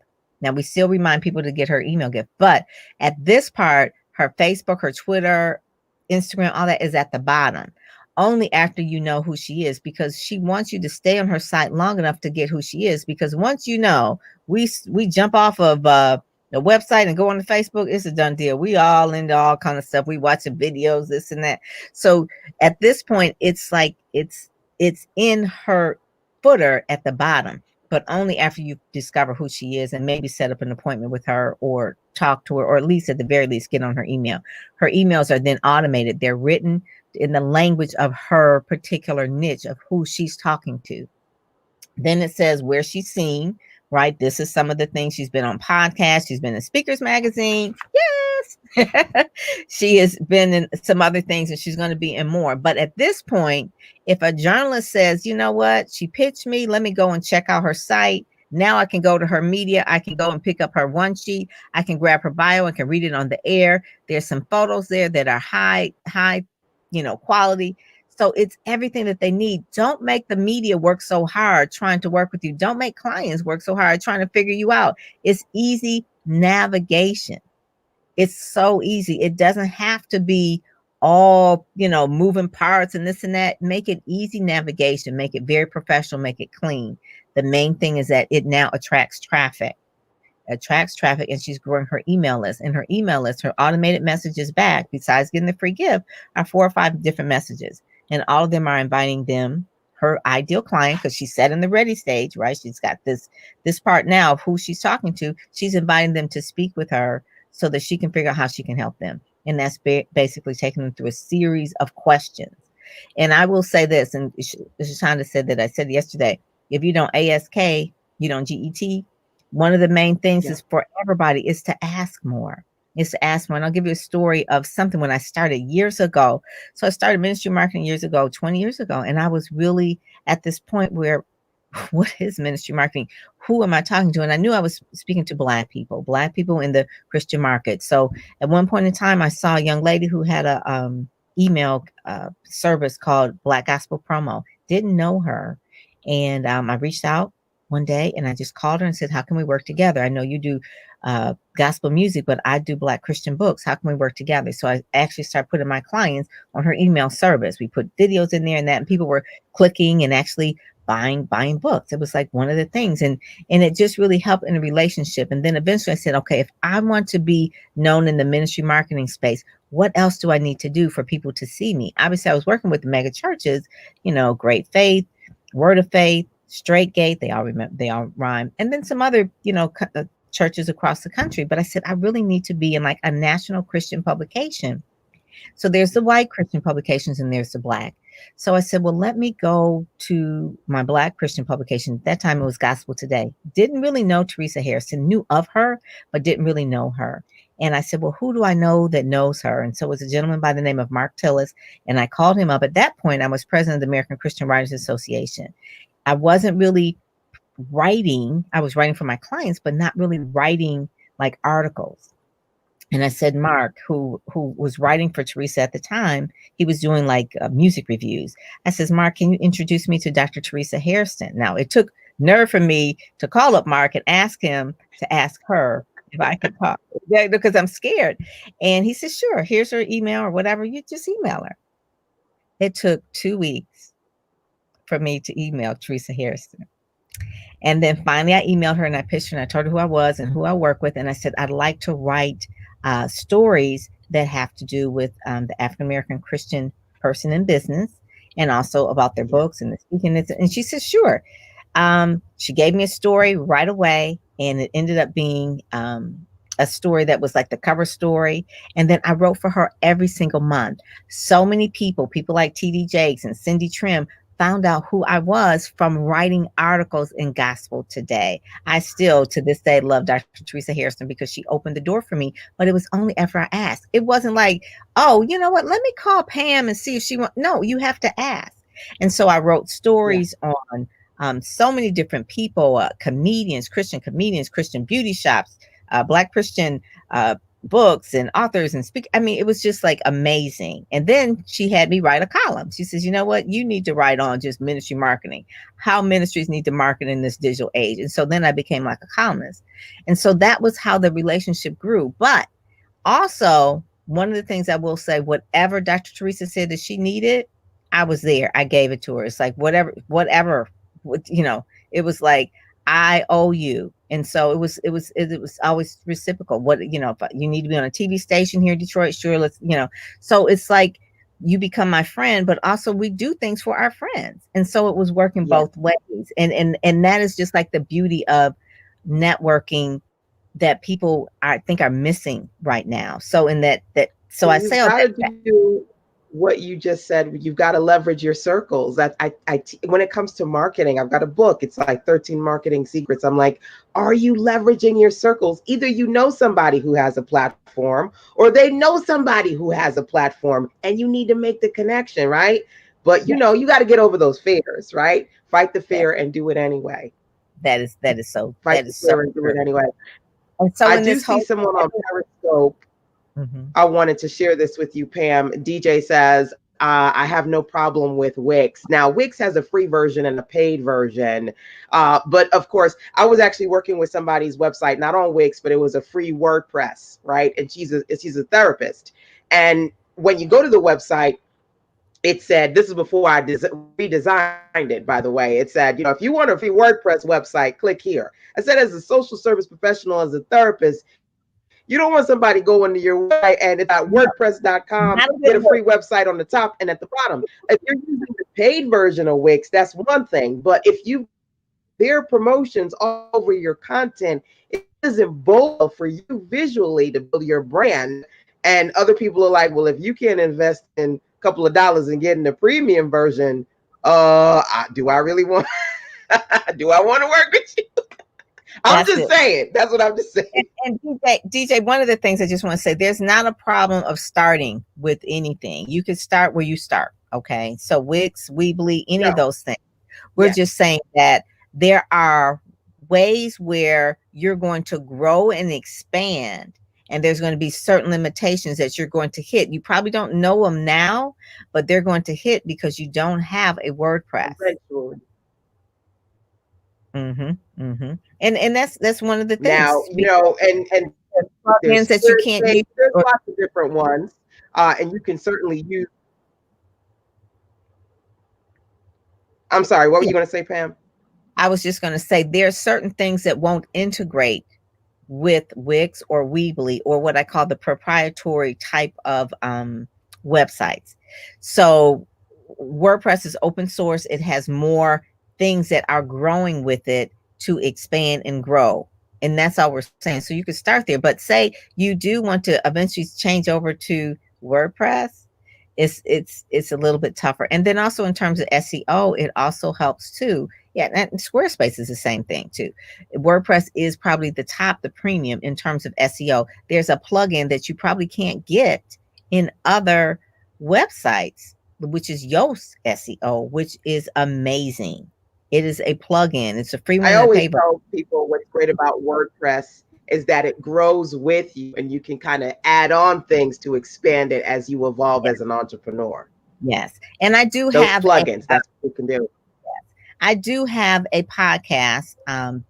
Now we still remind people to get her email gift, but at this part, her Facebook, her Twitter, Instagram, all that is at the bottom, only after you know who she is, because she wants you to stay on her site long enough to get who she is. Because once you know, we jump off of the website and go on to Facebook, it's a done deal. We all into all kind of stuff. We watching videos, this and that. So at this point, it's like it's in her footer at the bottom, but only after you discover who she is and maybe set up an appointment with her or talk to her, or at least at the very least get on her email. Her emails are then automated. They're written in the language of her particular niche of who she's talking to. Then it says where she's seen, right? This is some of the things. She's been on podcasts. She's been in Speakers Magazine. Yes. She has been in some other things, and she's going to be in more. But at this point, if a journalist says, you know what, she pitched me, let me go and check out her site. Now I can go to her media. I can go and pick up her one sheet. I can grab her bio and can read it on the air. There's some photos there that are high, quality. So it's everything that they need. Don't make the media work so hard trying to work with you. Don't make clients work so hard trying to figure you out. It's easy navigation. It's so easy. It doesn't have to be all, moving parts and this and that. Make it easy navigation. Make it very professional. Make it clean. The main thing is that it now attracts traffic, and she's growing her email list. And her email list, her automated messages back, besides getting the free gift, are 4 or 5 different messages. And all of them are inviting them, her ideal client, because she's set in the ready stage, right? She's got this part now of who she's talking to. She's inviting them to speak with her so that she can figure out how she can help them. And that's basically taking them through a series of questions. And I will say this, and Shonda said that I said yesterday, if you don't ASK, you don't GET, one of the main things is for everybody is to ask more. And I'll give you a story of something when I started years ago. So I started ministry marketing years ago, 20 years ago. And I was really at this point where what is ministry marketing? Who am I talking to? And I knew I was speaking to Black people in the Christian market. So at one point in time, I saw a young lady who had a email service called Black Gospel Promo. Didn't know her. And I reached out one day and I just called her and said, how can we work together? I know you do gospel music, but I do Black Christian books. How can we work together? So I actually started putting my clients on her email service. We put videos in there and that, and people were clicking and actually buying books. It was like one of the things, and it just really helped in a relationship. And then eventually I said, okay, if I want to be known in the ministry marketing space, what else do I need to do for people to see me? Obviously I was working with the mega churches, Great Faith, Word of Faith, Straight Gate, they all rhyme, and then some other churches across the country. But I said I really need to be in like a national Christian publication. So there's the white Christian publications and there's the Black. So I said, well, let me go to my Black Christian publication. At that time, it was Gospel Today. Didn't really know Teresa Harrison, knew of her, but didn't really know her. And I said, well, who do I know that knows her? And so it was a gentleman by the name of Mark Tillis. And I called him up. At that point, I was president of the American Christian Writers Association. I wasn't really writing. I was writing for my clients, but not really writing like articles. And I said, Mark, who was writing for Teresa at the time, he was doing like music reviews. I says, Mark, can you introduce me to Dr. Teresa Hairston? Now, it took nerve for me to call up Mark and ask him to ask her if I could talk, because I'm scared. And he said, sure, here's her email or whatever. You just email her. It took 2 weeks for me to email Teresa Hairston. And then finally I emailed her and I pitched her and I told her who I was and who I work with. And I said, I'd like to write stories that have to do with the African-American Christian person in business and also about their books and the speaking. And she said, sure. She gave me a story right away, and it ended up being a story that was like the cover story. And then I wrote for her every single month. So many people like TD Jakes and Cindy Trim found out who I was from writing articles in Gospel Today. I still, to this day, love Dr. Teresa Hairston because she opened the door for me, but it was only after I asked. It wasn't like, oh, you know what, let me call Pam and see if she wants. No, you have to ask. And so I wrote stories on so many different people, comedians, Christian beauty shops, Black Christian books and authors and speak. I mean, it was just like amazing. And then she had me write a column. She says, you know what, you need to write on just ministry marketing, how ministries need to market in this digital age. And so then I became like a columnist. And so that was how the relationship grew. But also, one of the things I will say, whatever Dr. Teresa said that she needed, I was there. I gave it to her. It's like whatever, it was like, I owe you. And so it was always reciprocal. What, if you need to be on a TV station here in Detroit, sure, let's, so it's like you become my friend, but also we do things for our friends. And so it was working both ways. And that is just like the beauty of networking that people I think are missing right now. So in that so I say what you just said, you've got to leverage your circles. That when it comes to marketing, I've got a book. It's like 13 marketing secrets. I'm like, are you leveraging your circles? Either you know somebody who has a platform or they know somebody who has a platform and you need to make the connection, right? But you got to get over those fears, right? Fight the fear and do it anyway. That is so. Fight the fear and do it anyway. And so I do see someone on Periscope. Mm-hmm. I wanted to share this with you, Pam. DJ says, I have no problem with Wix. Now, Wix has a free version and a paid version. But of course, I was actually working with somebody's website, not on Wix, but it was a free WordPress, right? And she's a therapist. And when you go to the website, it said, this is before I redesigned it, by the way. It said, if you want a free WordPress website, click here. I said, as a social service professional, as a therapist, you don't want somebody going to your website and it's at WordPress.com, get a free website on the top and at the bottom. If you're using the paid version of Wix, that's one thing. But if you their promotions all over your content, it isn't bold for you visually to build your brand. And other people are like, well, if you can't invest in a couple of dollars and get in the premium version, do I really want do I want to work with you? I'm just saying. That's what I'm just saying. And DJ, one of the things I just want to say, there's not a problem of starting with anything. You can start where you start. Okay. So Wix, Weebly, any of those things. We're just saying that there are ways where you're going to grow and expand, and there's going to be certain limitations that you're going to hit. You probably don't know them now, but they're going to hit because you don't have a WordPress. Eventually. And that's one of the Now, things. and Plugins there's that you can't use. there's lots of different ones, and you can certainly use. I'm sorry, what were you going to say, Pam? I was just going to say there are certain things that won't integrate with Wix or Weebly, or what I call the proprietary type of websites. So WordPress is open source. It has more things that are growing with it to expand and grow. And that's all we're saying. So you could start there, but say you do want to eventually change over to WordPress, it's a little bit tougher. And then also in terms of SEO, it also helps too. Yeah, and Squarespace is the same thing too. WordPress is probably the premium in terms of SEO. There's a plugin that you probably can't get in other websites, which is Yoast SEO, which is amazing. It is a plugin. It's a free one I and a always paid. tell people what's great about WordPress is that it grows with you, and you can kind of add on things to expand it as you evolve as an entrepreneur. Yes. And I do Those have plugins, that's what you can do. I do have a podcast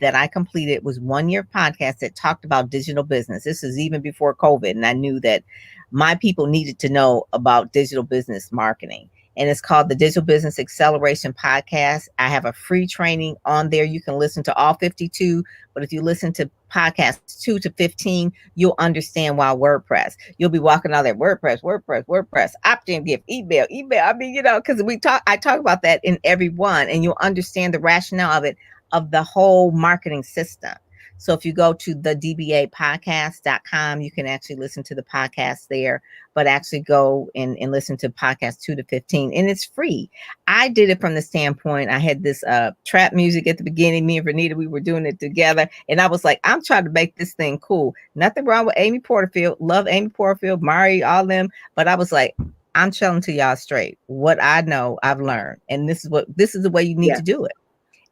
that I completed. It was 1 year podcast that talked about digital business. This is even before COVID, and I knew that my people needed to know about digital business marketing. And it's called the Digital Business Acceleration Podcast. I have a free training on there. You can listen to all 52, but if you listen to podcasts 2 to 15, you'll understand why WordPress. You'll be walking out there, WordPress, opt-in gift, email. I mean, because I talk about that in every one, and you'll understand the rationale of it, of the whole marketing system. So if you go to the dbapodcast.com, you can actually listen to the podcast there, but actually go and listen to podcast 2 to 15, and it's free. I did it from the standpoint, I had this trap music at the beginning. Me and Renita, we were doing it together, and I was like, I'm trying to make this thing cool. Nothing wrong with Amy Porterfield. Love Amy Porterfield, Mari, all them. But I was like, I'm telling to y'all straight what I know, I've learned, and this is the way you need to do it.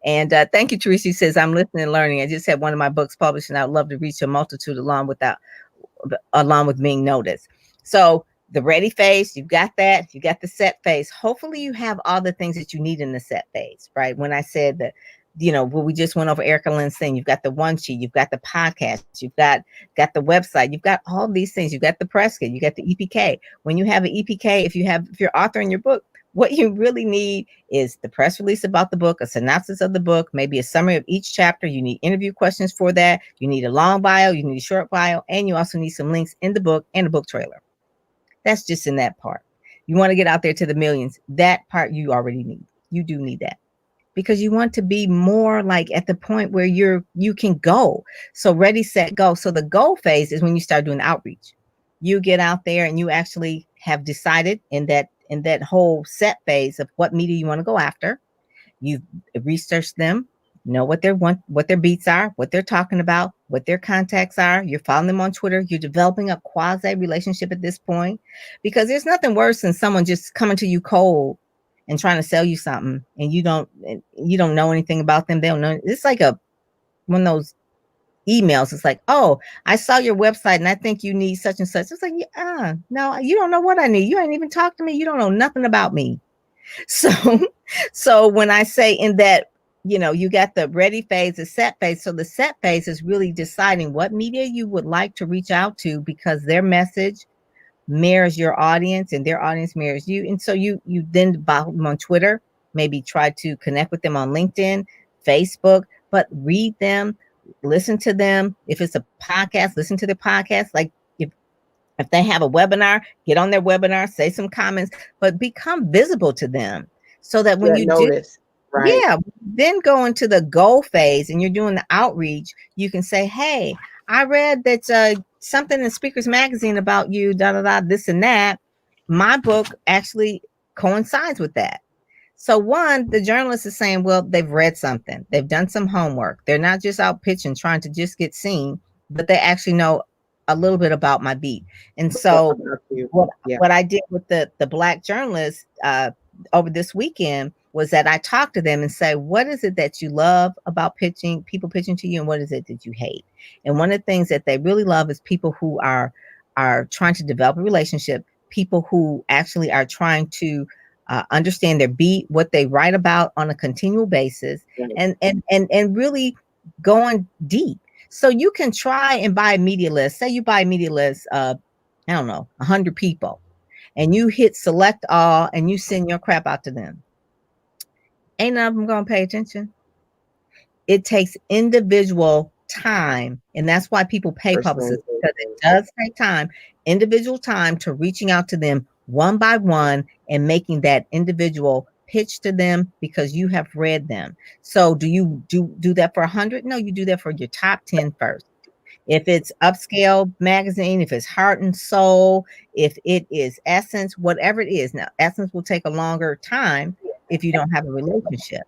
And thank you, Teresa. Says, I'm listening and learning. I just had one of my books published, and I'd love to reach a multitude along with being noticed. So the ready phase, you've got that. You got the set phase. Hopefully you have all the things that you need in the set phase, right? When I said that, we just went over Erica Lynn's thing. You've got the one sheet, you've got the podcast, you've got the website, you've got all these things. You've got the press kit, you got the EPK. When you have an EPK, if you're authoring your book, what you really need is the press release about the book, a synopsis of the book, maybe a summary of each chapter. You need interview questions for that. You need a long bio, you need a short bio, and you also need some links in the book and a book trailer. That's just in that part. You want to get out there to the millions. That part you already need. You do need that, because you want to be more like at the point where you can go. So ready, set, go. So the go phase is when you start doing outreach. You get out there and you actually have decided in that whole set phase of what media you want to go after. You've researched them, know what their beats are, what they're talking about, what their contacts are. You're following them on Twitter. You're developing a quasi relationship at this point, because there's nothing worse than someone just coming to you cold and trying to sell you something, and you don't know anything about them. They don't know. It's like one of those emails. It's like, oh, I saw your website and I think you need such and such. It's like, no, you don't know what I need. You ain't even talked to me. You don't know nothing about me. So when I say in that, you got the ready phase, the set phase. So the set phase is really deciding what media you would like to reach out to, because their message mirrors your audience and their audience mirrors you. And so you then follow them on Twitter, maybe try to connect with them on LinkedIn, Facebook, but read them, listen to them. If it's a podcast, listen to their podcast. Like if they have a webinar, get on their webinar, say some comments, but become visible to them, so that when you notice, right? Yeah, then go into the go phase and you're doing the outreach. You can say, hey, I read that something in Speakers Magazine about you, this and that. My book actually coincides with that. So one, the journalist is saying, well, they've read something. They've done some homework. They're not just out pitching, trying to just get seen, but they actually know a little bit about my beat. And so what I did with the Black journalist over this weekend, was that I talk to them and say, what is it that you love about pitching, people pitching to you, and what is it that you hate? And one of the things that they really love is people who are trying to develop a relationship, people who actually are trying to understand their beat, what they write about on a continual basis, and really going deep. So you can try and buy a media list. Say you buy a media list of, I don't know, 100 people, and you hit select all and you send your crap out to them. Ain't none of them gonna pay attention. It takes individual time, and that's why people pay publicists, because it does take time, individual time, to reaching out to them one by one and making that individual pitch to them because you have read them. So do you do that for 100? No, you do that for your top 10 first. If it's Upscale Magazine, if it's Heart and Soul, if it is Essence, whatever it is. Now, Essence will take a longer time if you don't have a relationship.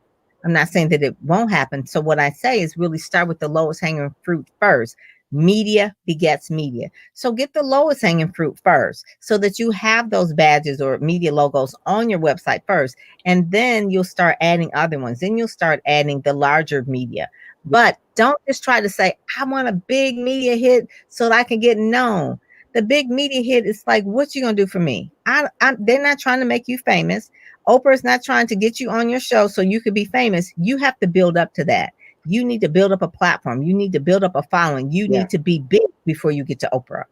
I'm not saying that it won't happen. So what I say is really start with the lowest hanging fruit first. Media begets media. So get the lowest hanging fruit first so that you have those badges or media logos on your website first. And then you'll start adding other ones. Then you'll start adding the larger media. But don't just try to say, I want a big media hit so that I can get known. The big media hit is like, what you gonna do for me? They're not trying to make you famous. Oprah's not trying to get you on your show so you could be famous. You have to build up to that. You need to build up a platform. You need to build up a following. You need to be big before you get to Oprah,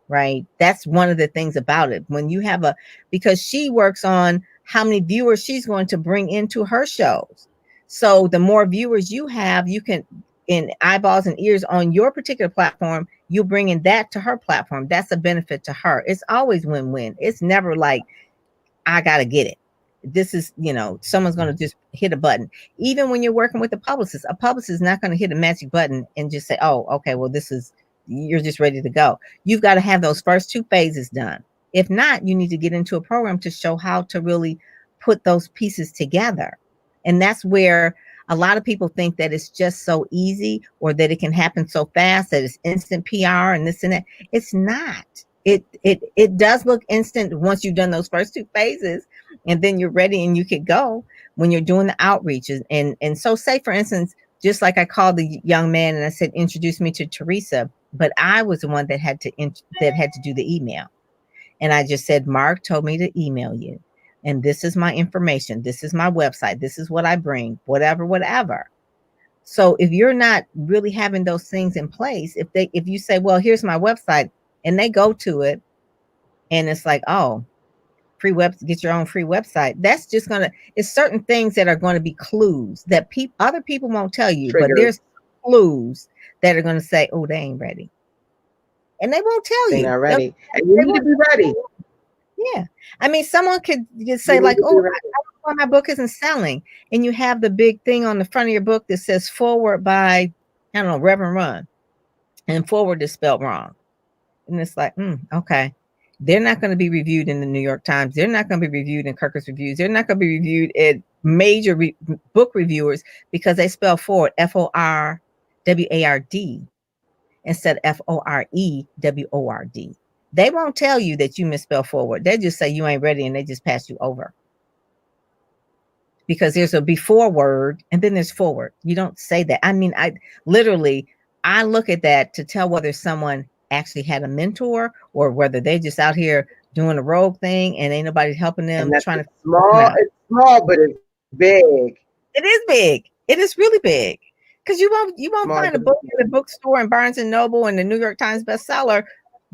right? That's one of the things about it. When you have because she works on how many viewers she's going to bring into her shows. So the more viewers you have, you can, in eyeballs and ears on your particular platform, you bring in that to her platform. That's a benefit to her. It's always win-win. It's never like, I got to get it. This is, someone's going to just hit a button. Even when you're working with a publicist is not going to hit a magic button and just say, oh, okay, well, you're just ready to go. You've got to have those first 2 phases done. If not, you need to get into a program to show how to really put those pieces together. And that's where a lot of people think that it's just so easy, or that it can happen so fast, that it's instant PR and this and that. It's not. It does look instant once you've done those first 2 phases, and then you're ready and you could go when you're doing the outreaches. And so say, for instance, just like I called the young man and I said, introduce me to Teresa, but I was the one that had to do the email. And I just said, Mark told me to email you. And this is my information. This is my website. This is what I bring, whatever. So if you're not really having those things in place, if you say, well, here's my website, and they go to it and it's like, oh, get your own free website. That's just it's certain things that are going to be clues that other people won't tell you, but there's clues that are going to say, oh, they ain't ready. And they won't tell you. They're not ready. And you need to be ready. Yeah. I mean, someone could just say like, oh, my book isn't selling. And you have the big thing on the front of your book that says forward by, I don't know, Reverend Run. And forward is spelled wrong. And it's like, okay. They're not going to be reviewed in the New York Times. They're not going to be reviewed in Kirkus Reviews. They're not going to be reviewed at major book reviewers because they spell forward FORWARD instead of FOREWORD. They won't tell you that you misspell forward. They just say you ain't ready and they just pass you over. Because there's a before word and then there's forward. You don't say that. I mean, I look at that to tell whether someone actually had a mentor or whether they're just out here doing a rogue thing and ain't nobody helping them. It's small, but it's big. It is big. It is really big. Because you won't find a book in the bookstore and Barnes and Noble and the New York Times bestseller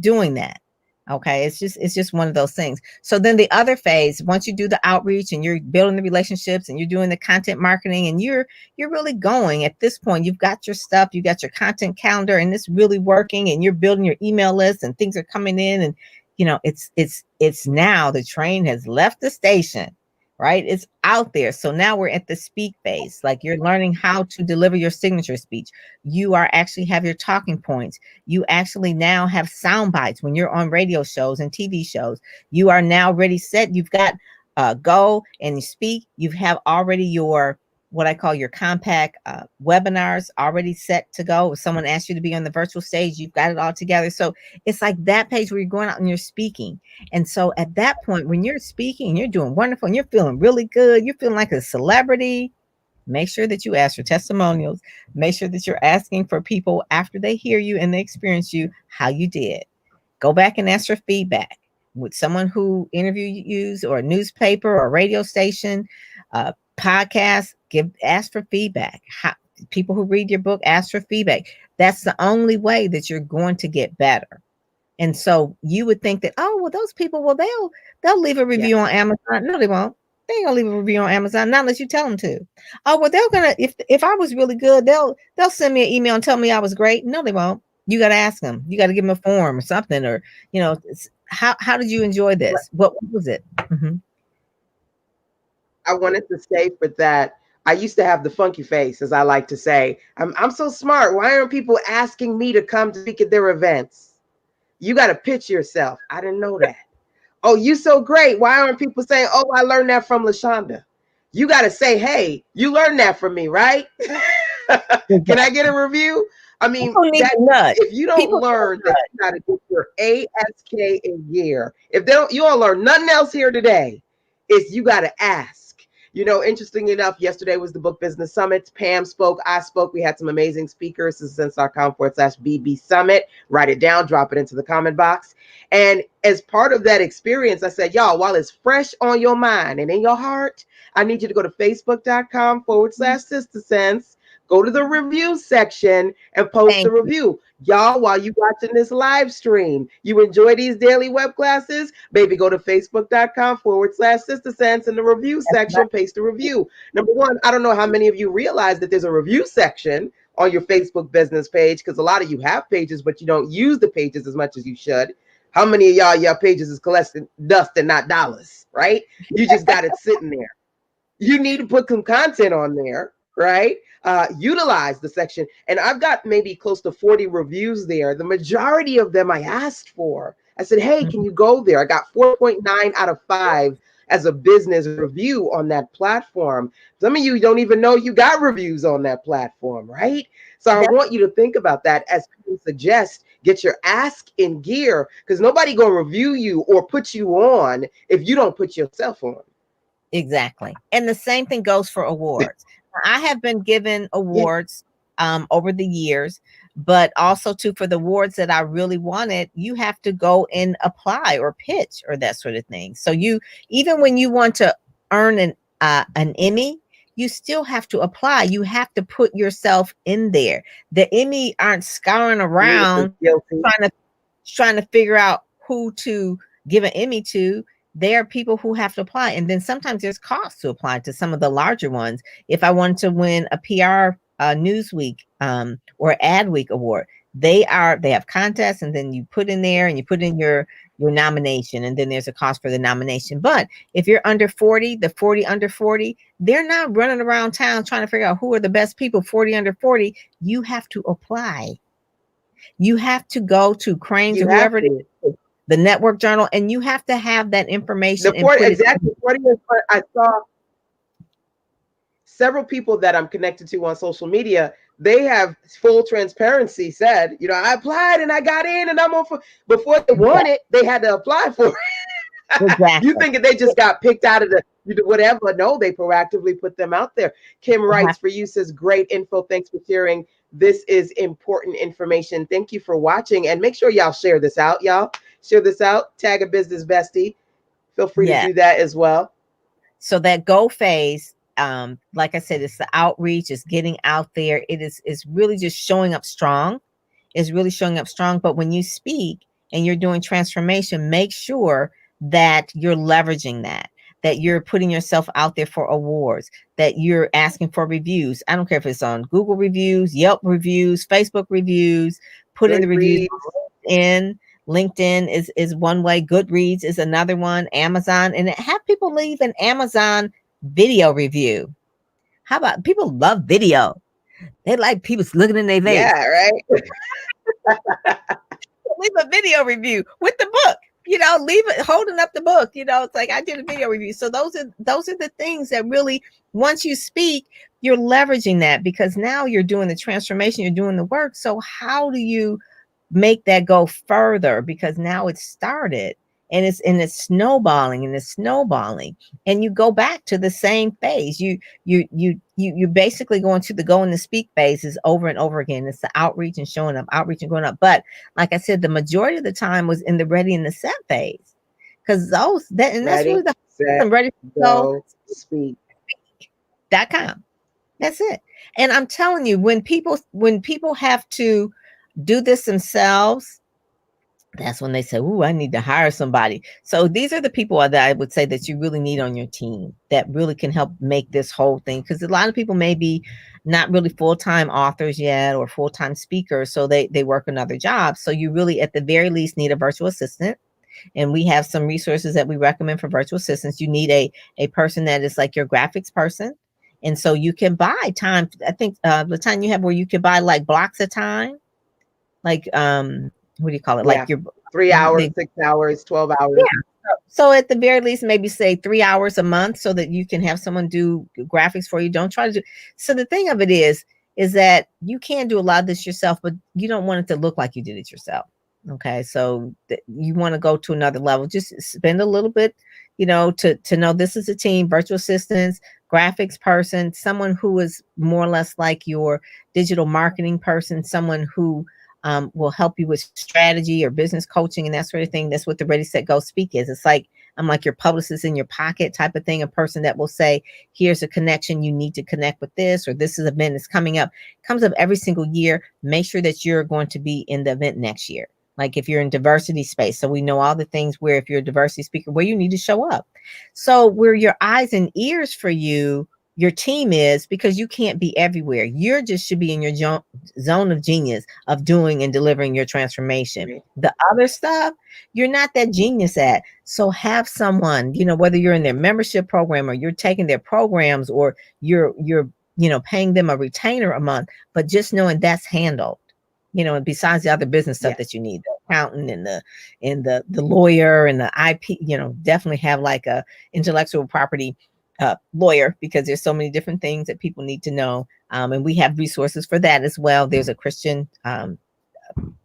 doing that. Okay, it's just one of those things. So then the other phase, once you do the outreach and you're building the relationships and you're doing the content marketing and you're really going at this point, you've got your stuff, you got your content calendar and it's really working and you're building your email list and things are coming in and it's now the train has left the station, right? It's out there. So now we're at the speak phase. Like you're learning how to deliver your signature speech. You actually have your talking points. You actually now have sound bites when you're on radio shows and TV shows. You are now ready, set. You've got go and you speak. You have already your what I call your compact webinars already set to go. If someone asks you to be on the virtual stage, you've got it all together. So it's like that page where you're going out and you're speaking. And so at that point, when you're speaking, you're doing wonderful and you're feeling really good, you're feeling like a celebrity. Make sure that you ask for testimonials. Make sure that you're asking for people after they hear you and they experience you, how you did. Go back and ask for feedback with someone who interviewed you or a newspaper or a radio station, podcast. Ask for feedback. People who read your book, ask for feedback. That's the only way that you're going to get better. And so you would think that, oh, well, those people, well, they'll leave a review on Amazon. No, they won't. They ain't gonna leave a review on Amazon, not unless you tell them to. Oh, well, they're gonna, if I was really good, they'll send me an email and tell me I was great. No, they won't. You got to ask them. You got to give them a form or something, or, you know, how did you enjoy this? What was it? Mm-hmm. I wanted to say for that, I used to have the funky face, as I like to say. I'm so smart. Why aren't people asking me to come to speak at their events? You got to pitch yourself. I didn't know that. Oh, you so great. Why aren't people saying, oh, I learned that from LaShonda? You got to say, hey, you learned that from me, right? Can I get a review? I mean, if you don't learn that you got to get your ASK a year, if they don't, you don't learn nothing else here today, is you got to ask. You know, interesting enough, yesterday was the Book Business Summit. Pam spoke, I spoke. We had some amazing speakers. SistaSense.com/BB Summit. Write it down, drop it into the comment box. And as part of that experience, I said, y'all, while it's fresh on your mind and in your heart, I need you to go to Facebook.com/SistaSense. Go to the review section and post a review. Y'all, while you watching this live stream, you enjoy these daily web classes, baby, go to Facebook.com/SistaSense in the review section, paste a review. Number one, I don't know how many of you realize that there's a review section on your Facebook business page, because a lot of you have pages, but you don't use the pages as much as you should. How many of y'all, your pages is collecting dust and not dollars, right? You just got it sitting there. You need to put some content on there, right? Utilize the section. And I've got maybe close to 40 reviews there. The majority of them I asked for. I said, hey, can you go there? I got 4.9 out of 5 as a business review on that platform. Some of you don't even know you got reviews on that platform, right? So I want you to think about that as people suggest. Get your ask in gear, because nobody gonna review you or put you on if you don't put yourself on. Exactly. And the same thing goes for awards. I have been given awards over the years, but also too, for the awards that I really wanted, you have to go and apply or pitch or that sort of thing. So you, even when you want to earn an Emmy, you still have to apply. You have to put yourself in there. The Emmy aren't scouring around trying to figure out who to give an Emmy to. There are people who have to apply, and then sometimes there's costs to apply to some of the larger ones. If I wanted to win a PR Newsweek or Adweek award, they have contests, and then you put in there and you put in your nomination, and then there's a cost for the nomination. But if you're under 40, the 40 under 40, they're not running around town trying to figure out who are the best people. 40 under 40, you have to apply. You have to go to Cranes or whoever it is, the Network Journal, and you have to have that information. Exactly. I saw several people that I'm connected to on social media. They have full transparency said, you know, I applied and I got in and I'm on for, before they won it, they had to apply for it. Exactly. You think they just got picked out of the whatever? No, they proactively put them out there. Kim writes for you, says, great info. Thanks for sharing. This is important information. Thank you for watching, and make sure y'all share this out. Y'all share this out. Tag a business bestie. Feel free to do that as well. So that go phase, like I said, it's the outreach, it's getting out there. It's really just showing up strong. It's really showing up strong. But when you speak and you're doing transformation, make sure that you're leveraging that you're putting yourself out there for awards, that you're asking for reviews. I don't care if it's on Google reviews, Yelp reviews, Facebook reviews, put in the reviews in LinkedIn is one way. Goodreads is another one. Amazon, and have people leave an Amazon video review. How about, people love video? They like people looking in their face. Yeah, right. Leave a video review with the book. You know, leave it holding up the book. You know, it's like, I did a video review. So those are the things that really, once you speak, you're leveraging that because now you're doing the transformation, you're doing the work. So how do you make that go further? Because now it's started and it's snowballing and it's snowballing, and you go back to the same phase. You basically going to the go and the speak phases over and over again. It's the outreach and showing up, outreach and going up. But like I said, the majority of the time was in the ready and the set phase, because that's really Ready, the set, I'm ready to go go, speak. .com. That's it. And I'm telling you, when people have to do this themselves, that's when they say, "Ooh, I need to hire somebody." So these are the people that I would say that you really need on your team that really can help make this whole thing. Because a lot of people may be not really full-time authors yet or full-time speakers, so they work another job. So you really, at the very least, need a virtual assistant. And we have some resources that we recommend for virtual assistants. You need a person that is like your graphics person. And so you can buy time. I think the time you have where you can buy like blocks of time, like what do you call it? Like Yeah. your 3 hours, they, 6 hours, 12 hours. yeah. So at the very least, maybe say 3 hours a month so that you can have someone do graphics for you. Don't try to do. So the thing of it is that you can do a lot of this yourself, but you don't want it to look like you did it yourself. Okay. So you want to go to another level. Just spend a little bit, to know this is a team, virtual assistants, graphics person, someone who is more or less like your digital marketing person, someone who will help you with strategy or business coaching and that sort of thing. That's what the Ready, Set, Go, Speak is. It's like I'm like your publicist in your pocket type of thing, a person that will say, here's a connection, you need to connect with this, or this is an event that's coming up. It comes up every single year. Make sure that you're going to be in the event next year. Like if you're in diversity space. So we know all the things where if you're a diversity speaker, where you need to show up. So we're your eyes and ears for you, your team is, because you can't be everywhere. You're just should be in your zone of genius of doing and delivering your transformation. Right. The other stuff, you're not that genius at. So have someone, whether you're in their membership program or you're taking their programs or you're paying them a retainer a month, but just knowing that's handled. And besides the other business stuff Yes. that you need, the accountant and the lawyer and the IP, definitely have like a intellectual property lawyer, because there's so many different things that people need to know. And we have resources for that as well. There's a Christian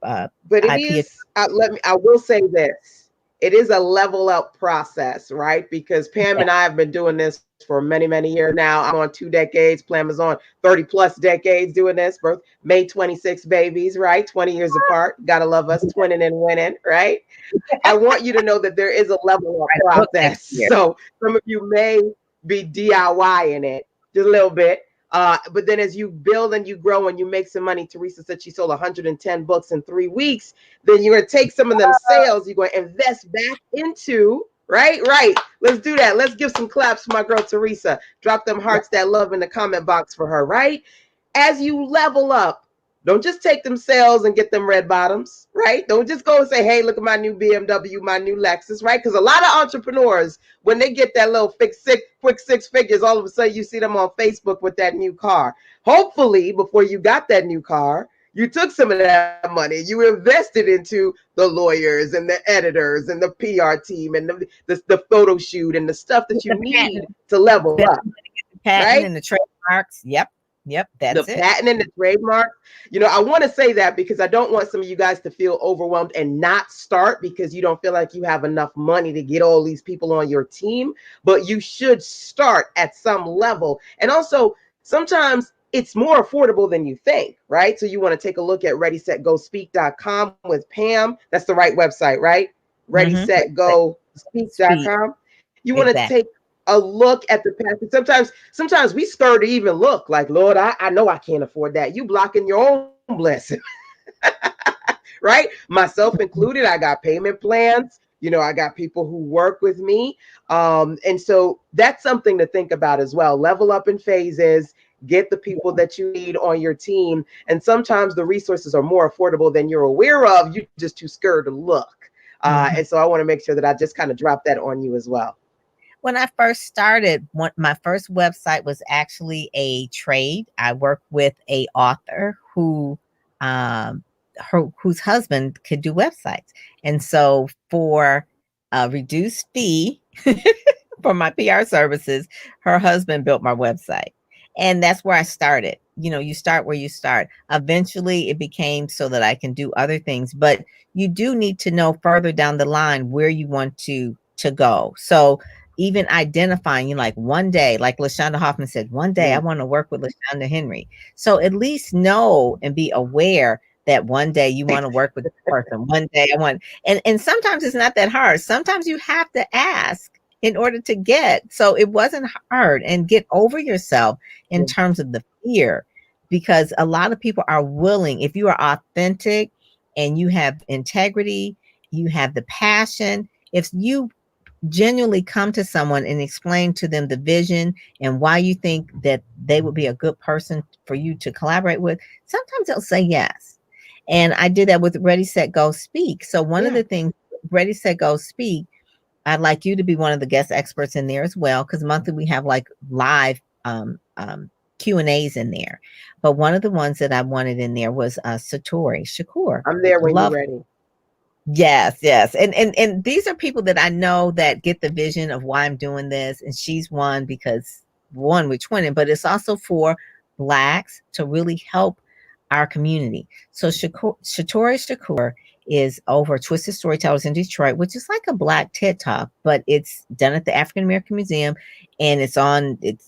But it IP. is, I will say this, it is a level up process, right? Because Pam and I have been doing this for many, many years now. I'm on 2 decades. Pam is on 30 plus decades doing this. Birth May 26 babies, right? 20 years apart. Gotta love us, twinning and winning, right? I want you to know that there is a level up Write a book next process. year. So some of you may be DIY in it just a little bit. But then as you build and you grow and you make some money, Teresa said she sold 110 books in 3 weeks. Then you're going to take some of them sales, you're going to invest back into, right? Right. Let's do that. Let's give some claps for my girl, Teresa. Drop them hearts, that love in the comment box for her, right? As you level up, don't just take them sales and get them red bottoms, right? Don't just go and say, hey, look at my new BMW, my new Lexus, right? Because a lot of entrepreneurs, when they get that little quick 6 figures, all of a sudden you see them on Facebook with that new car. Hopefully, before you got that new car, you took some of that money, you invested into the lawyers and the editors and the PR team and the photo shoot and the stuff that you need to level up, Patent right? and the trademarks. Yep, The that's it. patent and the trademark. I want to say that because I don't want some of you guys to feel overwhelmed and not start because you don't feel like you have enough money to get all these people on your team. But you should start at some level. And also, sometimes it's more affordable than you think, right? So you want to take a look at readysetgospeak.com with Pam. That's the right website, right? Readysetgospeak.com. You want to Exactly. take a look at the package. Sometimes we scared to even look like, Lord, I know I can't afford that. You blocking your own blessing. Right? Myself included. I got payment plans. I got people who work with me. And so that's something to think about as well. Level up in phases, get the people that you need on your team. And sometimes the resources are more affordable than you're aware of. You're just too scared to look. And so I want to make sure that I just kind of drop that on you as well. When I first started, my first website was actually a trade. I worked with a author whose husband could do websites. And so for a reduced fee for my PR services, her husband built my website. And that's where I started. You know, you start where you start. Eventually it became so that I can do other things, but you do need to know further down the line where you want to go. So even identifying, you know, like one day, like LaShonda Hoffman said, one day I Yeah. want to work with LaShonda Henry. So at least know and be aware that one day you want to work with this person. One day I want, and sometimes it's not that hard. Sometimes you have to ask in order to get. So it wasn't hard, and get over yourself in Yeah. terms of the fear, because a lot of people are willing, if you are authentic and you have integrity, you have the passion, if you genuinely come to someone and explain to them the vision and why you think that they would be a good person for you to collaborate with, sometimes they'll say yes. And I did that with Ready, Set, Go, Speak. So one of Yeah. the things, Ready, Set, Go, Speak, I'd like you to be one of the guest experts in there as well, because monthly we have like live Q&As in there. But one of the ones that I wanted in there was Satori Shakur. I'm there when you're Love. ready. Yes, yes. And these are people that I know that get the vision of why I'm doing this. And she's one because one, we're twinning, but it's also for Blacks to really help our community. So Shatori Shakur is over Twisted Storytellers in Detroit, which is like a Black TED Talk, but it's done at the African American Museum, and it's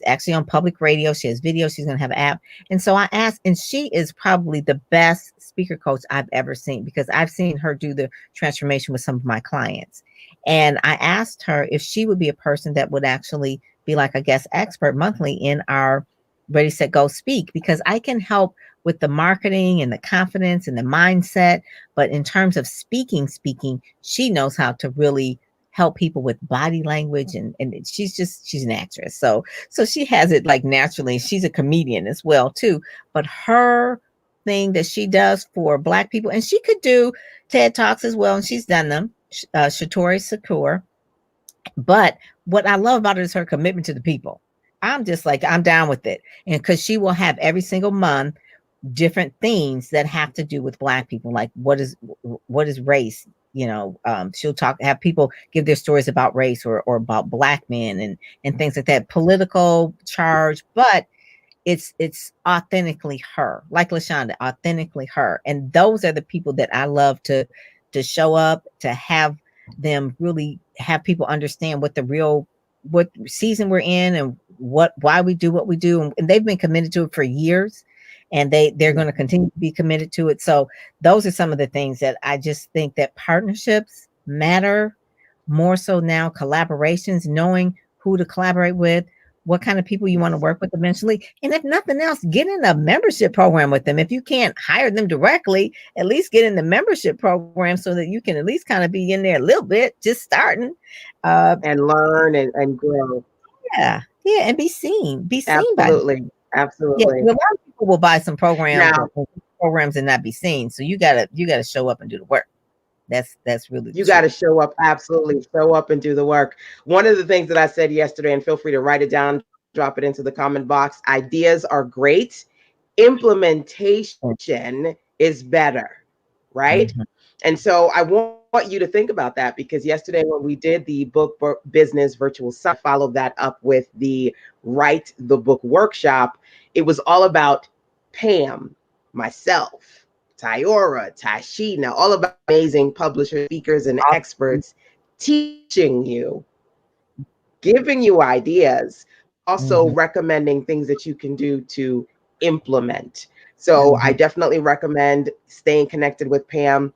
actually on public radio. She has video, she's gonna have an app. And so I asked, and she is probably the best speaker coach I've ever seen, because I've seen her do the transformation with some of my clients. And I asked her if she would be a person that would actually be like a guest expert monthly in our Ready, Set, Go, Speak, because I can help with the marketing and the confidence and the mindset. But in terms of speaking, she knows how to really help people with body language, and she's an actress. So she has it like naturally. She's a comedian as well too. But her thing that she does for Black people, and she could do TED Talks as well, and she's done them. Shatori Shakur. But what I love about it is her commitment to the people. I'm just like, I'm down with it. And because she will have every single month different themes that have to do with Black people, like what is race. She'll have people give their stories about race, or about Black men, and things like that, political charge, but it's authentically her, like LaShonda, authentically her. And those are the people that I love to show up, to have them really have people understand what season we're in, and why we do what we do. And they've been committed to it for years, and they're Yeah. going to continue to be committed to it. So those are some of the things that I just think that partnerships matter more so now. Collaborations, knowing who to collaborate with, what kind of people you want to Yes. work with eventually. And if nothing else, get in a membership program with them. If you can't hire them directly, at least get in the membership program so that you can at least kind of be in there a little bit, just starting. Uh, And learn and grow. yeah, yeah, and be seen by them. Absolutely. Yeah, a Absolutely. lot of people will buy some Now, programs and not be seen. So you gotta show up and do the work. That's really the you got truth. to show up. Absolutely. Show up and do the work. One of the things that I said yesterday, and feel free to write it down, drop it into the comment box. Ideas are great. Implementation is better, right? Mhm. And so I want you to think about that, because yesterday when we did the book business virtual summit, followed that up with the Write the Book workshop, it was all about Pam, myself, Tyora, Tashina, all of our amazing publishers, speakers, and Awesome. experts teaching you, giving you ideas, also Mhm. recommending things that you can do to implement. So I Mhm. definitely recommend staying connected with Pam,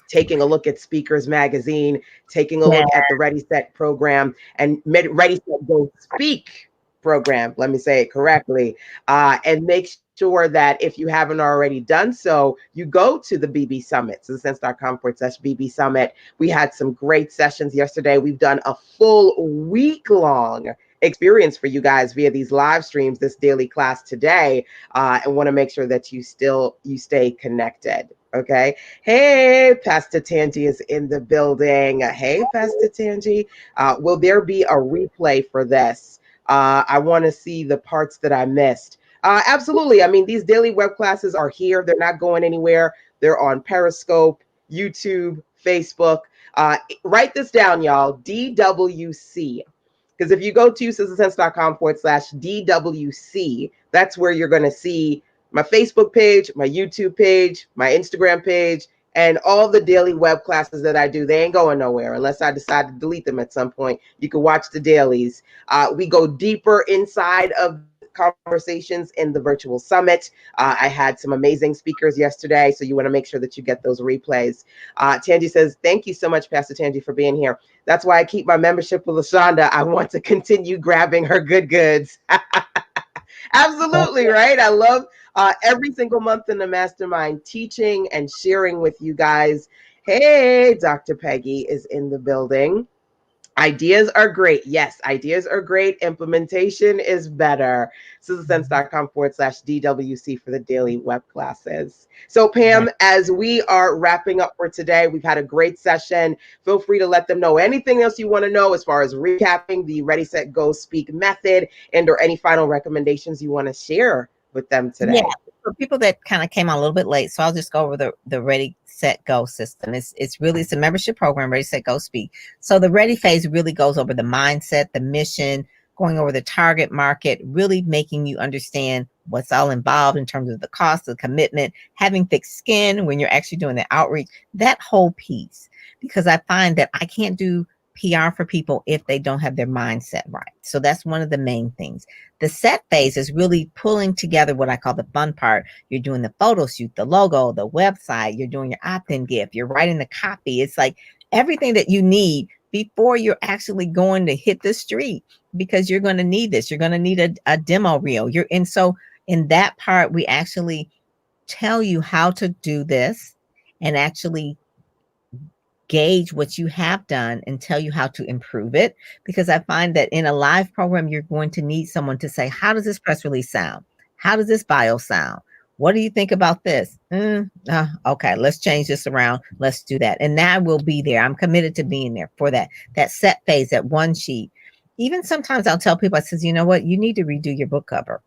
taking a look at Speakers Magazine, taking a Yeah. look at the Ready Set program, and Ready Set Go Speak program. Let me say it correctly. And make sure that if you haven't already done so, you go to the BB Summit, SistaSense.com/BB Summit. We had some great sessions yesterday. We've done a full week long experience for you guys via these live streams, this daily class today, and want to make sure that you stay connected. Okay. Hey, Pastor Tangi is in the building. Hey, Pastor Tangi. Will there be a replay for this? I want to see the parts that I missed. Absolutely. I mean, these daily web classes are here. They're not going anywhere. They're on Periscope, YouTube, Facebook. Write this down, y'all. DWC, Because if you go to sistasense.com/DWC, that's where you're going to see my Facebook page, my YouTube page, my Instagram page, and all the daily web classes that I do. They ain't going nowhere unless I decide to delete them at some point. You can watch the dailies. We go deeper inside of conversations in the virtual summit. I had some amazing speakers yesterday, so you want to make sure that you get those replays. Tangi says, thank you so much, Pastor Tangi, for being here. That's why I keep my membership with LaShonda. I want to continue grabbing her good goods. Absolutely, right? I love every single month in the mastermind teaching and sharing with you guys. Hey, Dr. Peggy is in the building. Ideas are great. Yes, ideas are great. Implementation is better. SistaSense.com/DWC for the daily web classes. So, Pam, as we are wrapping up for today, we've had a great session. Feel free to let them know anything else you want to know as far as recapping the Ready, Set, Go, Speak method and or any final recommendations you want to share with them today. Yeah, for people that kind of came on a little bit late, so I'll just go over the Ready, Set, Go system. It's a membership program, Ready, Set, Go, Speak. So the Ready phase really goes over the mindset, the mission, going over the target market, really making you understand what's all involved in terms of the cost, the commitment, having thick skin when you're actually doing the outreach, that whole piece. Because I find that I can't do PR for people if they don't have their mindset right. So that's one of the main things. The set phase is really pulling together what I call the fun part. You're doing the photo shoot, the logo, the website, you're doing your opt-in gift, you're writing the copy. It's like everything that you need before you're actually going to hit the street, because you're going to need this. You're going to need a demo reel. So in that part, we actually tell you how to do this and actually gauge what you have done and tell you how to improve it. Because I find that in a live program, you're going to need someone to say, how does this press release sound? How does this bio sound? What do you think about this? Okay, let's change this around. Let's do that. And that will be there. I'm committed to being there for that set phase, that one sheet. Even sometimes I'll tell people, I says, you know what? You need to redo your book cover.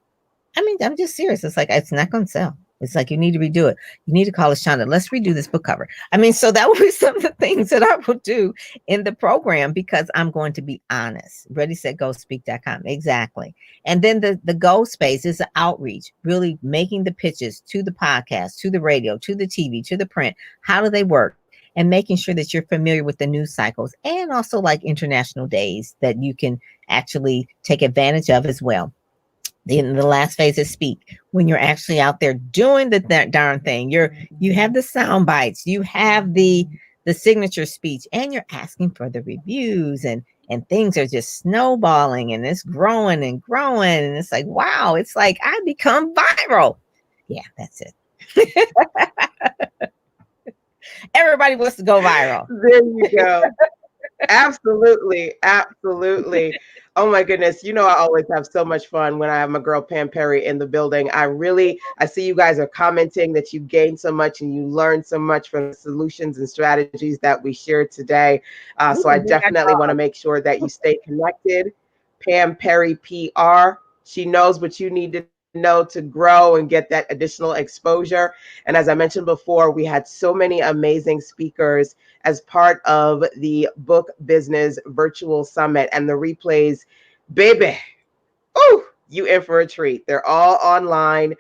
I mean, I'm just serious. It's like, it's not going to sell. It's like, you need to redo it. You need to call LaShonda. Let's redo this book cover. I mean, so that would be some of the things that I will do in the program, because I'm going to be honest. Ready, Set, Go, Speak.com. Exactly. And then the go space is the outreach, really making the pitches to the podcast, to the radio, to the TV, to the print. How do they work? And making sure that you're familiar with the news cycles, and also like international days that you can actually take advantage of as well. Then the last phase is speak. When you're actually out there doing that darn thing, you have the sound bites, you have the signature speech, and you're asking for the reviews, and things are just snowballing, and it's growing and growing, and it's like, wow, it's like I become viral. Yeah, that's it. Everybody wants to go viral. There you go. Absolutely. Absolutely. Oh my goodness. You know, I always have so much fun when I have my girl Pam Perry in the building. I see you guys are commenting that you gained so much and you learned so much from the solutions and strategies that we shared today. So I definitely want to make sure that you stay connected. Pam Perry PR. She knows what you need to know to grow and get that additional exposure. And as I mentioned before, we had so many amazing speakers as part of the Book Business Virtual Summit, and the replays, baby. Oh, you in for a treat. They're all online.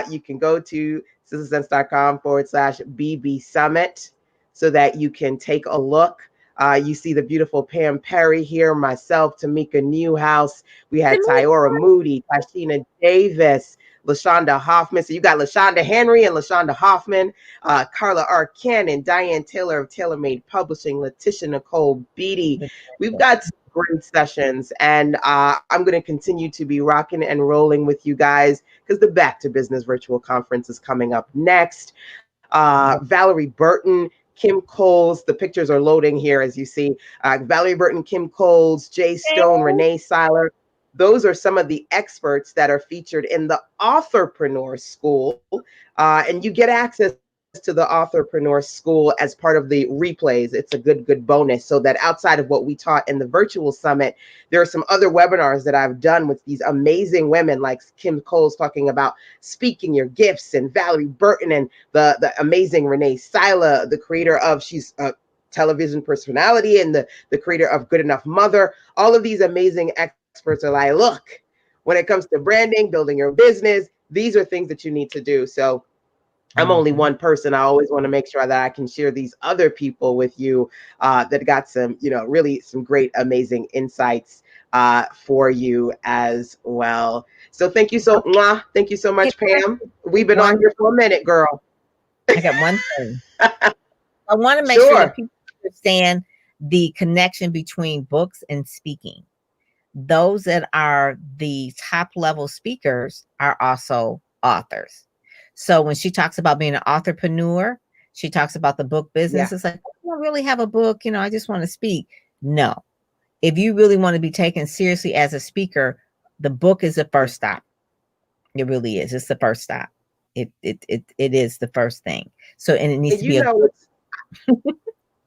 You can go to sistasense.com/BB Summit so that you can take a look. You see the beautiful Pam Perry here, myself, Tamika Newhouse. We had Tyora Moody, Tashina Davis, LaShonda Hoffman. So you got LaShonda Henry and LaShonda Hoffman, Carla R. Cannon, Diane Taylor of TaylorMade Publishing, Letitia Nicole Beatty. We've got some great sessions, and I'm going to continue to be rocking and rolling with you guys, because the Back to Business Virtual Conference is coming up next. Valerie Burton, Kim Coles, the pictures are loading here as you see. Valerie Burton, Kim Coles, Jay Stone, Renee Seiler. Those are some of the experts that are featured in the Authorpreneur School. And you get access to the Authorpreneur School as part of the replays. It's a good bonus, so that outside of what we taught in the virtual summit, there are some other webinars that I've done with these amazing women, like Kim Coles talking about speaking your gifts, and Valerie Burton, and the amazing Renee Seiler, the creator of, she's television personality and the creator of Good Enough Mother. All of these amazing experts are like, look, when it comes to branding, building your business, these are things that you need to do. So I'm only one person. I always want to make sure that I can share these other people with you that got some, really some great, amazing insights for you as well. So thank you thank you so much, Pam. We've been on here for a minute, girl. I got one thing. I want to make sure Sure. that people understand the connection between books and speaking. Those that are the top level speakers are also authors. So when she talks about being an entrepreneur, she talks about the book business. Yeah. It's like, I don't really have a book, I just want to speak. No. If you really want to be taken seriously as a speaker, the book is the first stop. It really is. It's the first stop. It is the first thing. So, and it needs to be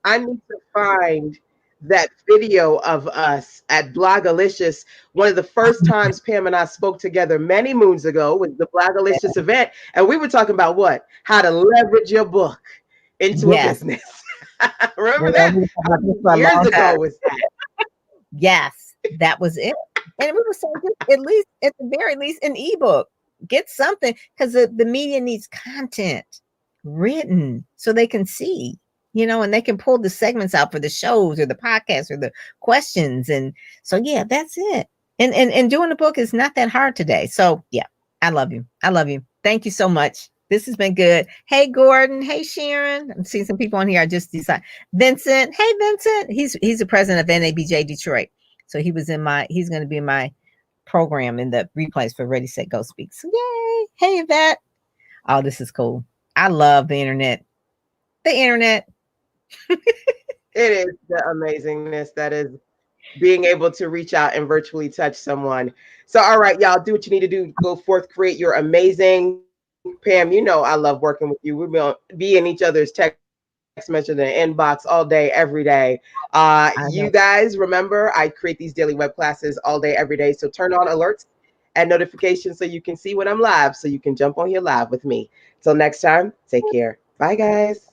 I need to find that video of us at Blogalicious. One of the first times Pam and I spoke together many moons ago was the Blogalicious event. And we were talking about what? How to leverage your book into a business. Remember that? How many years ago was that? Yes, that was it. And we were saying, at least, at the very least, an ebook. Get something, because the media needs content written so they can see, and they can pull the segments out for the shows or the podcasts or the questions. And so, yeah, that's it. And doing a book is not that hard today. So, yeah, I love you. I love you. Thank you so much. This has been good. Hey, Gordon. Hey, Sharon. I'm seeing some people on here. I just decided. Vincent. Hey, Vincent. He's the president of NABJ Detroit. So he's going to be in my program in the replays for Ready, Set, Go, Speak. So yay. Hey, Yvette. Oh, this is cool. I love the internet. The internet. It is the amazingness that is being able to reach out and virtually touch someone. So, all right, y'all, do what you need to do. Go forth, create your amazing. Pam, I love working with you. We'll be in each other's text message and inbox all day, every day. You guys, remember, I create these daily web classes all day, every day. So turn on alerts and notifications so you can see when I'm live, so you can jump on here live with me. Till next time, take care. Bye, guys.